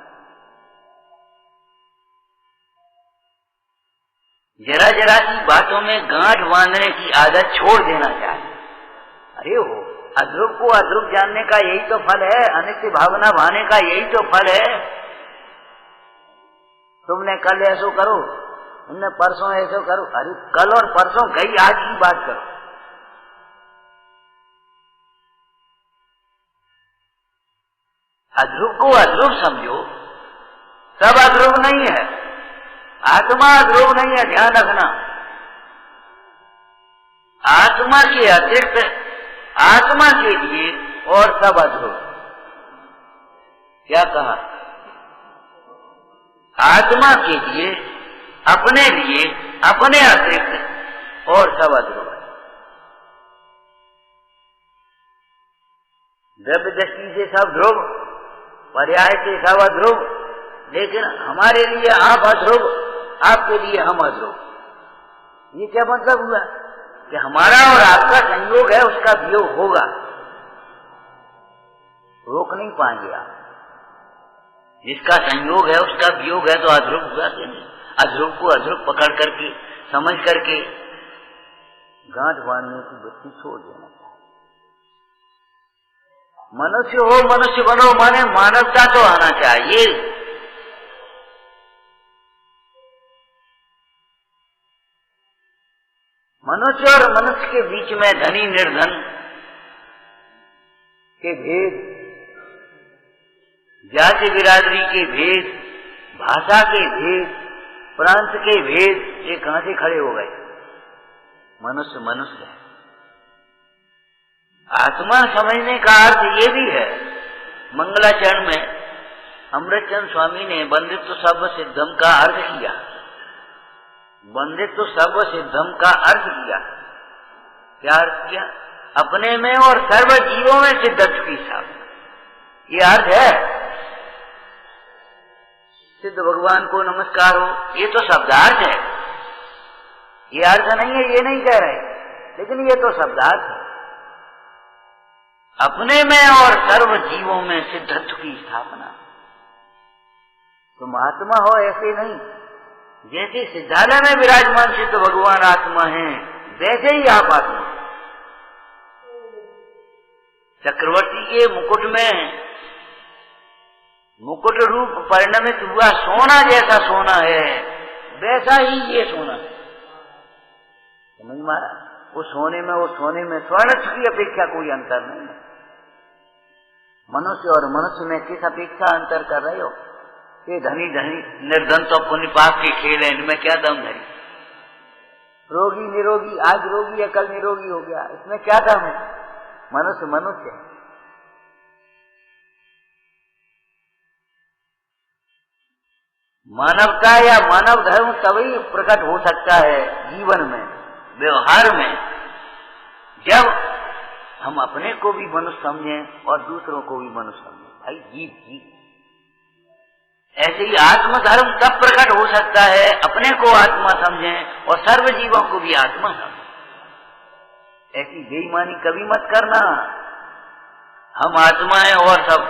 जरा जरा की बातों में गांठ बांधने की आदत छोड़ देना चाहिए। अरे वो अद्रुप को अद्रुप जानने का यही तो फल है, अनित्य भावना भाने का यही तो फल है। तुमने कल ऐसो करो, तुमने परसों ऐसो करो। अरे कल और परसों गई, आज की बात करो। अध्रुव को अध्रुव समझो, सब अध्रुव नहीं है। आत्मा अध्रुव नहीं है, ध्यान रखना। आत्मा के अतिरिक्त आत्मा के लिए और सब अध्रुव। क्या कहा? आत्मा के लिए, अपने लिए, अपने अतिरिक्त और सब अध्रुव है। द्रव्य दृष्टि से सब ध्रुव, पर्याय से सब अध्रुव, लेकिन हमारे लिए आप अध्रुव, आपके लिए हम अध्रुव। ये क्या मतलब हुआ? कि हमारा और आपका संयोग है, उसका वियोग होगा, रोक नहीं पाएंगे आप। जिसका संयोग है उसका वियोग है तो अध्रुव हुआ कि नहीं? अध्रुव को अध्रुव पकड़ करके, समझ करके गांठ बांधने की वृत्ति छोड़ देना चाहिए। मनुष्य हो, मनुष्य बनो, माने मानवता तो आना चाहिए। मनुष्य और मनुष्य के बीच में धनी निर्धन के भेद, जाति बिरादरी के भेद, भाषा के भेद, प्रांत के भेद, ये कहां से खड़े हो गए? मनुष्य मनुष्य है। आत्मा समझने का अर्थ ये भी है। मंगलाचरण में अमृतचंद स्वामी ने बंदित्व सर्व सिद्धम का अर्थ किया। बंदित्व सर्व सिद्धम का अर्थ किया। क्या अर्थ किया? अपने में और सर्व जीवों में सिद्धत्व की स्थापना, ये अर्थ है। सिद्ध भगवान को नमस्कार हो, ये तो शब्दार्थ है, ये अर्थ नहीं है, ये नहीं कह रहे, लेकिन ये तो शब्दार्थ है। अपने में और सर्व जीवों में सिद्धत्व की स्थापना। तुम आत्मा हो ऐसे नहीं, जैसे सिद्धालय में विराजमान सिद्ध भगवान आत्मा है, वैसे ही आप आत्मा। चक्रवर्ती के मुकुट में मुकुट रूप परिणमित हुआ सोना जैसा सोना है, वैसा ही ये सोना है। समझ मारा? वो सोने में स्वर्ण की अपेक्षा कोई अंतर नहीं है। मनुष्य और मनुष्य में किस अपेक्षा अंतर कर रहे हो? ये धनी धनी निर्धन तो पुण्य पाप के खेल है, इनमें क्या दम धरी? रोगी निरोगी, आज रोगी है कल निरोगी हो गया, इसमें क्या दम है? मनुष्य मनुष्य है। मानवता या मानव धर्म तभी प्रकट हो सकता है जीवन में, व्यवहार में, जब हम अपने को भी मनुष्य समझें और दूसरों को भी मनुष्य समझें। भाई जीव ऐसे ही आत्मधर्म तब प्रकट हो सकता है, अपने को आत्मा समझें और सर्व जीवों को भी आत्मा समझें। ऐसी बेईमानी कभी मत करना। हम आत्मा हैं और सब,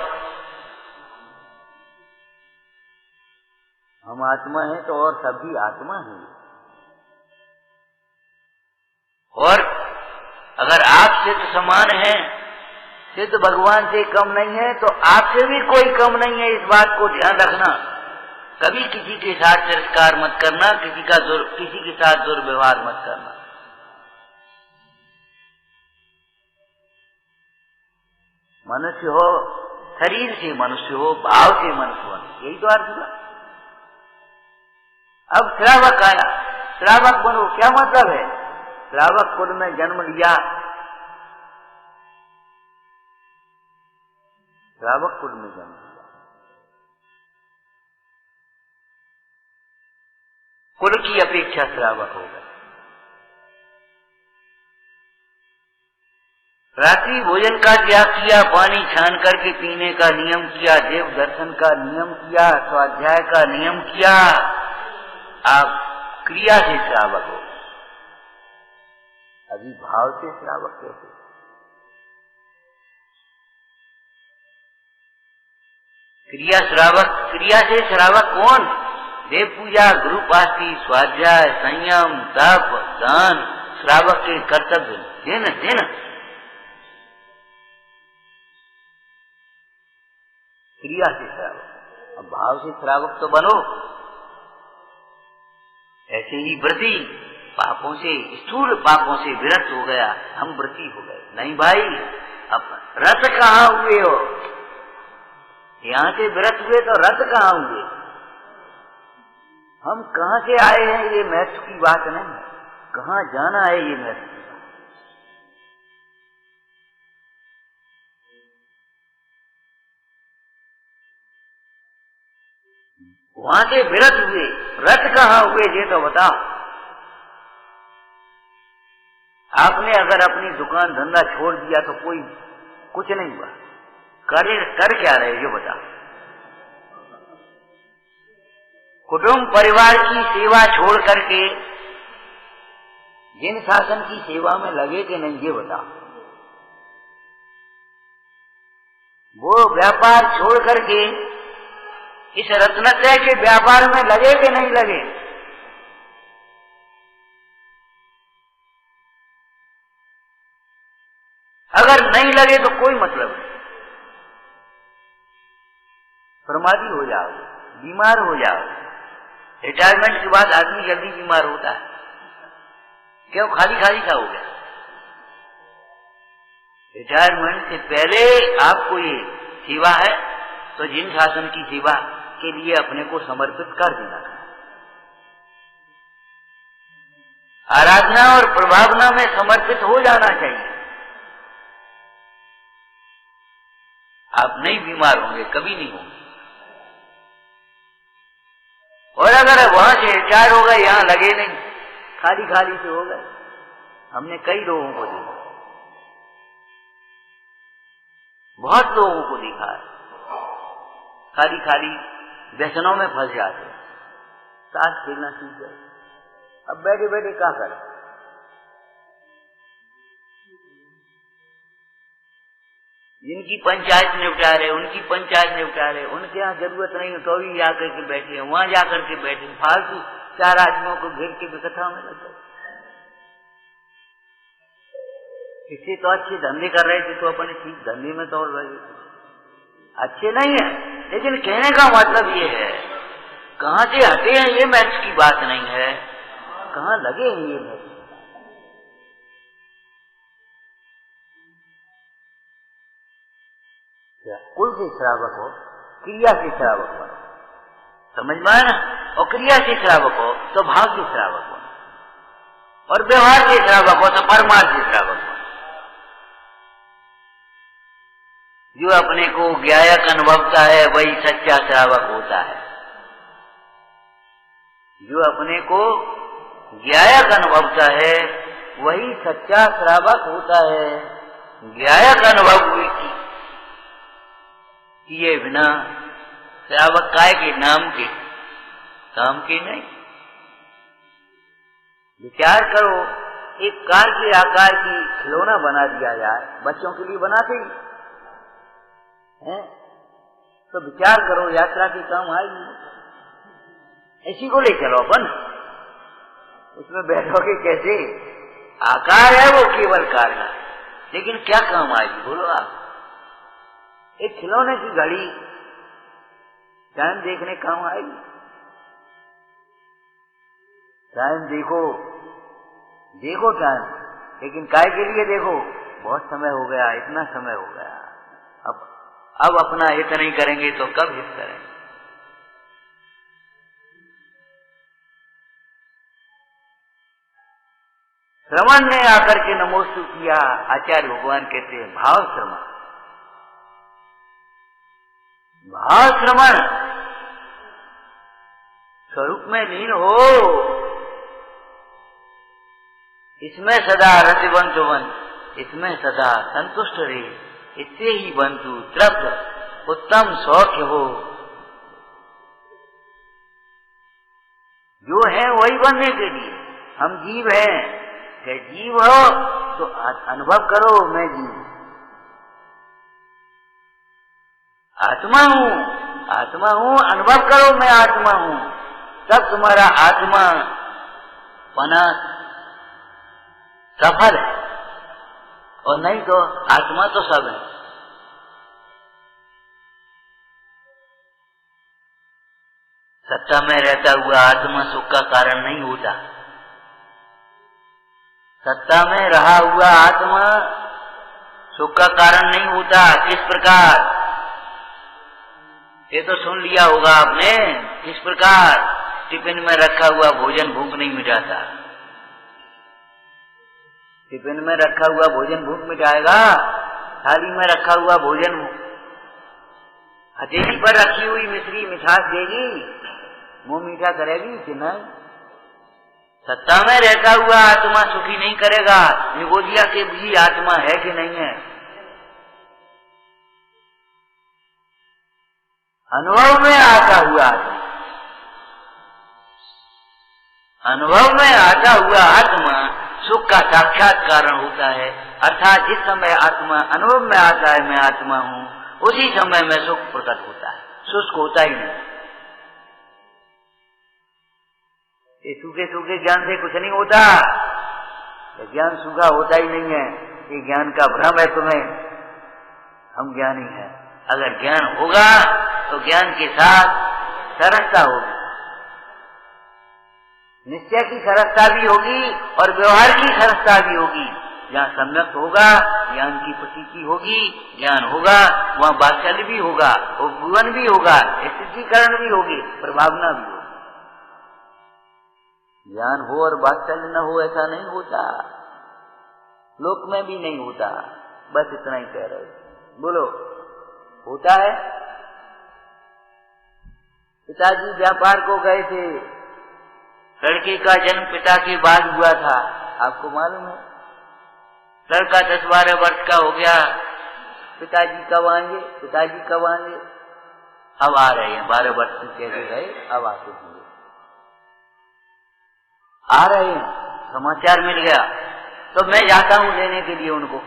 हम आत्मा हैं तो और सब भी आत्मा है। और अगर आप सिद्ध समान हैं, सिद्ध भगवान से कम नहीं है, तो आपसे भी कोई कम नहीं है। इस बात को ध्यान रखना। कभी किसी के साथ तिरस्कार मत करना, किसी के साथ दुर्व्यवहार मत करना। मनुष्य हो, शरीर से मनुष्य हो, भाव से मनुष्य हो, यही तो अर्थ हुआ। अब श्रावक आया, श्रावक बनो, क्या मतलब है? श्रावक कुल में जन्म लिया, श्रावक कुल में जन्म लिया, कुल की अपेक्षा श्रावक हो गए। रात्रि भोजन का त्याग किया, पानी छान करके पीने का नियम किया, देव दर्शन का नियम किया, स्वाध्याय का नियम किया। आप क्रिया से श्रावक हो, अभी भाव से श्रावक कैसे? क्रिया से श्रावक कौन? देव पूजा, गुरु पास्ती, स्वाध्याय, संयम, तप, दान, श्रावक के कर्तव्य देना। क्रिया से श्रावक, अब भाव से श्रावक तो बनो। ऐसे ही व्रती पापों से, स्थूल पापों से विरत हो गया, हम व्रती हो गए। नहीं भाई, अब रत कहाँ हुए हो? यहाँ से विरत हुए तो रत कहाँ हुए? हम कहाँ से आए हैं ये महत्व की बात नहीं है, कहाँ जाना है ये महत्व की बात। वहां से विरत हुए, व्रत कहाँ हुए ये तो बताओ। आपने अगर अपनी दुकान धंधा छोड़ दिया तो कोई कुछ नहीं हुआ, कर क्या रहे जो बताओ। कुटुंब परिवार की सेवा छोड़ करके जिन शासन की सेवा में लगे कि नहीं ये बताओ। वो व्यापार छोड़ करके इस रत्नत्रय के व्यापार में लगे कि नहीं लगे। अगर नहीं लगे तो कोई मतलब नहीं, प्रमादी हो जाओगे, बीमार हो जाओगे। रिटायरमेंट के बाद आदमी जल्दी बीमार होता है, क्यों? खाली खाली सा हो गया। रिटायरमेंट से पहले आपको ये सेवा है तो जिन शासन की सेवा के लिए अपने को समर्पित कर देना है। आराधना और प्रभावना में समर्पित हो जाना चाहिए। आप नहीं बीमार होंगे, कभी नहीं होंगे। और अगर वहां से रिटायर हो गए, यहां लगे नहीं, खाली खाली से हो गए। हमने कई लोगों को देखा, बहुत लोगों को देखा है, खाली खाली व्यसनों में फंस जाते, ताश खेलना सीख गए, अब बैठे बैठे क्या करें। जिनकी पंचायत निपटा रहे, उनकी पंचायत निपटा रहे, उनके यहाँ जरूरत नहीं तो भी जाकर के बैठे, वहां जाकर के बैठे, फालतू चार आदमियों को घेर के कथा में लग गए। इससे तो अच्छे धंधे कर रहे थे तो अपने ठीक धंधे में दौड़ रहे थे। अच्छे नहीं है, लेकिन कहने का मतलब ये है, कहां से हटे हैं ये मैच की बात नहीं है, कहां लगे हैं ये मैच। कुल से श्रावक हो, क्रिया से श्रावक हो, समझ में आया ना। और क्रिया से श्रावक हो तो भाव से श्रावक हो, और व्यवहार से श्रावक हो तो परमार्थ से श्रावक हो। जो अपने को ज्ञायक अनुभवता है वही सच्चा श्रावक होता है। जो अपने को ज्ञायक अनुभवता है वही सच्चा श्रावक होता है। ज्ञायक अनुभव किए बिना श्रावक काय के नाम के, काम के नहीं। विचार करो, एक कार के आकार की खिलौना बना दिया जाए, बच्चों के लिए बनाते ही हैं, तो विचार करो यात्रा के काम आएगी। इसी को ले चलो अपन, उसमें बैठोगे कैसे? आकार है वो केवल कार का, लेकिन क्या काम आएगी बोलो आप? एक खिलौने की घड़ी टाइम देखने काम आएगी? टाइम देखो, देखो टाइम, लेकिन काय के लिए देखो? बहुत समय हो गया, इतना समय हो गया, अब अपना हित नहीं करेंगे तो कब हित करेंगे? श्रवण ने आकर के नमोस्तु किया। आचार्य भगवान कहते हैं भाव श्रवण, भाव श्रवण स्वरूप में लीन हो, इसमें सदा रतिवंत बन, इसमें सदा संतुष्ट रहे, इससे ही बंतु तृप्त उत्तम सौख्य हो। जो है वही बनने के लिए हम जीव हैं। कि जीव हो तो अनुभव करो मैं जीव, आत्मा हूं, आत्मा हूं, अनुभव करो मैं आत्मा हूं, तब तुम्हारा आत्मा पना सफल है, और नहीं तो आत्मा तो सब है। सत्ता में रहता हुआ आत्मा सुख का कारण नहीं होता। सत्ता में रहा हुआ आत्मा सुख का कारण नहीं होता। किस प्रकार? ये तो सुन लिया होगा आपने, किस प्रकार? टिफिन में रखा हुआ भोजन भूख नहीं मिटाता। टिफिन में रखा हुआ भोजन भूख मिटाएगा? थाली में रखा हुआ भोजन हथेली पर रखी हुई मिश्री मिठास देगी, मुंह मीठा करेगी कि नहीं? सत्ता में रहता हुआ आत्मा सुखी नहीं करेगा। निगोजिया के भी आत्मा है कि नहीं है? अनुभव में आता हुआ आत्मा, अनुभव में आता हुआ आत्मा सुख का साक्षात कारण होता है। अर्थात जिस समय आत्मा अनुभव में आता है मैं आत्मा हूँ, उसी समय में सुख प्रकट होता है, शुष्क होता ही नहीं। ये सूखे सूखे ज्ञान से कुछ नहीं होता, ज्ञान सूखा होता ही नहीं है। ये ज्ञान का भ्रम है तुम्हें, हम ज्ञानी हैं। अगर ज्ञान होगा तो ज्ञान के साथ सरसता होगी, निश्चय की सरसता भी होगी और व्यवहार की सरसता भी होगी। जहाँ सम्यक होगा ज्ञान की प्रतीति होगी, ज्ञान होगा वहाँ वात्सल्य भी होगा, उपभुवन भी होगा, स्थितीकरण भी होगी, प्रभावना भी होगी। ज्ञान हो और वात्सल्य न हो ऐसा नहीं होता, लोक में भी नहीं होता। बस इतना ही कह रहे, बोलो होता है? पिताजी व्यापार को गए थे, लड़के का जन्म पिता के बाद हुआ था, आपको मालूम है? लड़का 10-12 वर्ष का हो गया, पिताजी कब आएंगे, पिताजी कब आएंगे? अब आ रहे हैं, 12 वर्ष से कैसे गए, अब आते होंगे, आ रहे हैं, समाचार मिल गया तो मैं जाता हूं लेने के लिए उनको।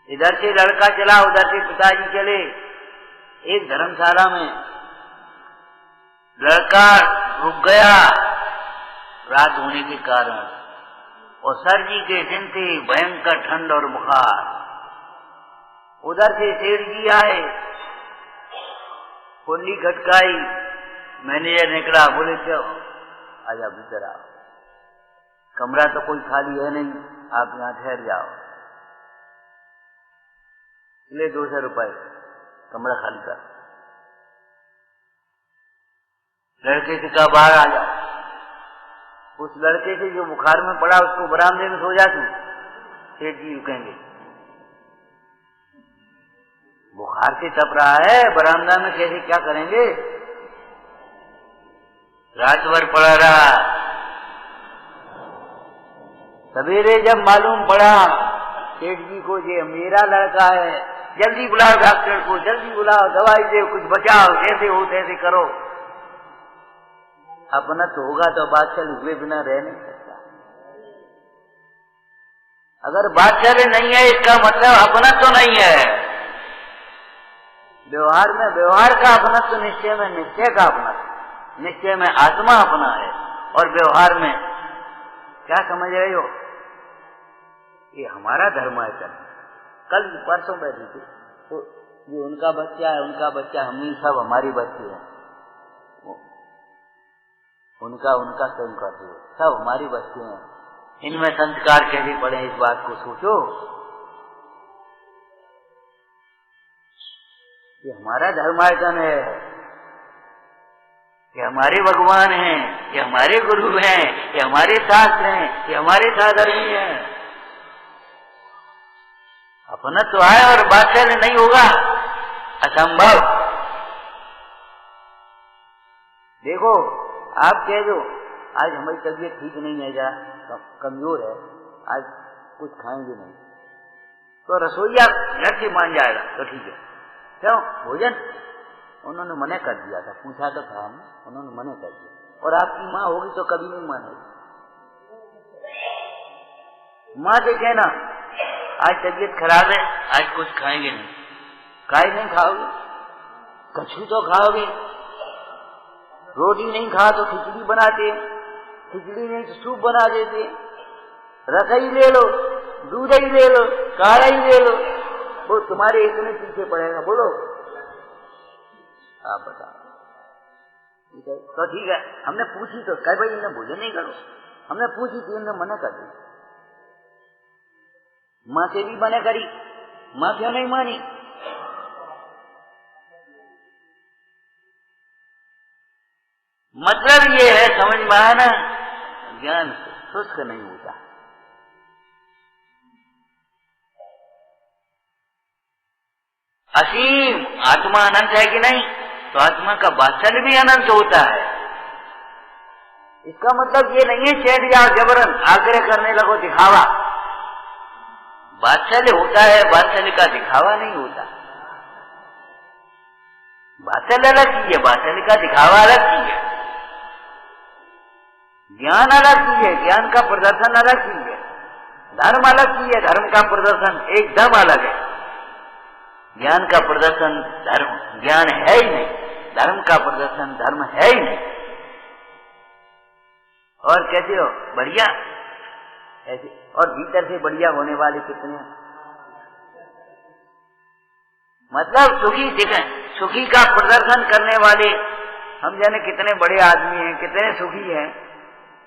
इधर से लड़का चला, उधर से पिताजी चले। एक धर्मशाला में लड़का रुक गया रात होने के कारण, और सर्दी के दिन थे, भयंकर ठंड और बुखार। उधर से सेठ जी आए, कुंडी खटकाई, मैनेजर निकला, बोले क्यों, आजा भीतर आओ, कमरा तो कोई खाली है नहीं, आप यहाँ ठहर जाओ, ले 200 रुपए कमरा खाली कर। लड़के से कहा बाहर आ जाओ। उस लड़के से जो बुखार में पड़ा उसको बरामदे में सो जा तू, सेठ जी रुकेंगे, बुखार से तप रहा है, बरामदा में कैसे क्या करेंगे? रात भर पड़ा रहा। सवेरे जब मालूम पड़ा सेठ जी को ये मेरा लड़का है, जल्दी बुलाओ डॉक्टर को, जल्दी बुलाओ, दवाई दे, कुछ बचाओ, जैसे हो तैसे करो। अपना तो होगा तो बादशाह हुए बिना रह नहीं सकता। अगर बादशाह नहीं है इसका मतलब अपना तो नहीं है। व्यवहार में व्यवहार का अपना तो निश्चय में निश्चय का अपना, निश्चय में आत्मा अपना है, और व्यवहार में क्या समझ रहे हो? ये हमारा धर्मायतन है। कल परसों बैठी थी तो ये उनका बच्चा है, उनका बच्चा, हम ही सब हमारी बच्ची है, उनका स्वयं करते हो, सब हमारी बच्चे हैं। इनमें संस्कार कैसे पड़े इस बात को सोचो। ये हमारा धर्मायतन है, ये हमारे भगवान हैं, ये हमारे गुरु हैं, ये हमारे शास्त्र हैं, ये हमारे साधर्मी हैं। अपना तो है और बादशाह नहीं होगा, असंभव। देखो आप कह दो आज हमारी तबीयत ठीक नहीं है, जा कमजोर है, आज कुछ खाएंगे नहीं, तो रसोईया घर से मान जाएगा तो ठीक है, क्यों भोजन उन्होंने मना कर दिया था, पूछा तो था हमने, उन्होंने मना कर दिया। और आपकी माँ होगी तो कभी नहीं मानेगी। माँ से कहना आज तबीयत खराब है, आज कुछ खाएंगे नहीं, काय नहीं खाओगे, कछु तो खाओगे, रोटी नहीं खा तो खिचड़ी बनाते, खिचड़ी नहीं तो सूप बना देते, रसोई ले लो, दूध ही ले लो, काढ़ा ही ले लो, वो तुम्हारे इतने पीछे पड़ेगा। बोलो आप बताओ, ठीक है तो ठीक है। हमने पूछी तो कह भाई इन्हें भोजन नहीं करो, हमने पूछी थी, उन्होंने मना कर दी। माँ से भी मना करी, माँ क्यों नहीं मानी? मतलब ये है, समझ में आया ना, ज्ञान शुष्क नहीं होता। असीम आत्मा अनंत है कि नहीं? तो आत्मा का वात्सल्य भी अनंत होता है। इसका मतलब ये नहीं है चैट जाओ जबरन आग्रह करने लगो दिखावा। वात्सल्य होता है, वात्सल्य का दिखावा नहीं होता। वात्सल्य अलग चीज है, वात्सल्य का दिखावा अलग चीज है। ज्ञान अलग चीज है, ज्ञान का प्रदर्शन अलग चीज है। धर्म अलग चीज है, धर्म का प्रदर्शन एकदम अलग है। ज्ञान का प्रदर्शन धर्म ज्ञान है ही नहीं, धर्म का प्रदर्शन धर्म है ही नहीं। और कैसे हो? बढ़िया ऐसे। और भीतर से बढ़िया होने वाले कितने? मतलब सुखी का प्रदर्शन करने वाले हम जाने कितने बड़े आदमी हैं, कितने सुखी हैं,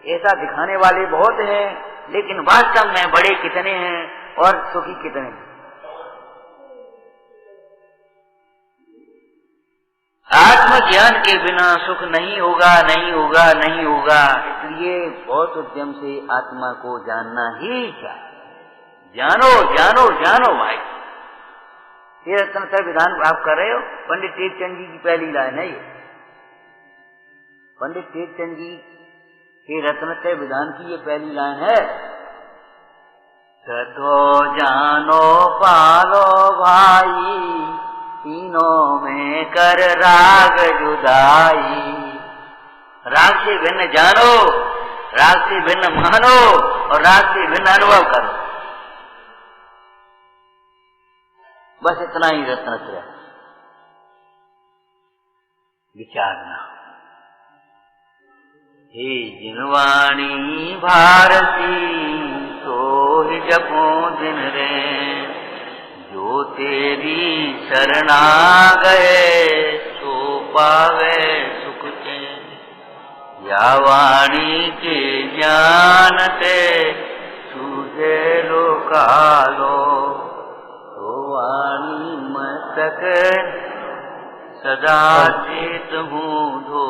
ऐसा दिखाने वाले बहुत हैं, लेकिन वास्तव में बड़े कितने हैं और सुखी कितने हैं? आत्मज्ञान के बिना सुख नहीं होगा, नहीं होगा, नहीं होगा। इसलिए बहुत उद्यम से आत्मा को जानना ही चाहिए। जानो जानो जानो भाई। ये रत्नत्रय विधान आप कर रहे हो, पंडित टेकचंद जी की पहली लाइन है ये। पंडित टेकचंद जी के रत्नत्रय विधान की ये पहली लाइन है। ततो जानो पालो भाई, तीनों में कर राग जुदाई। राग से भिन्न जानो, राग से भिन्न मानो और राग से भिन्न अनुभव करो। बस इतना ही रत्नत्रय विचारना। हे जिनवाणी भारती तो ही जपो दिन रे, जो तेरी शरणा गए सो पावे सुख चैन। या वाणी के ज्ञान से सूझे लो कालो, तो वाणी मस्तक सदा चेत हूँ धो।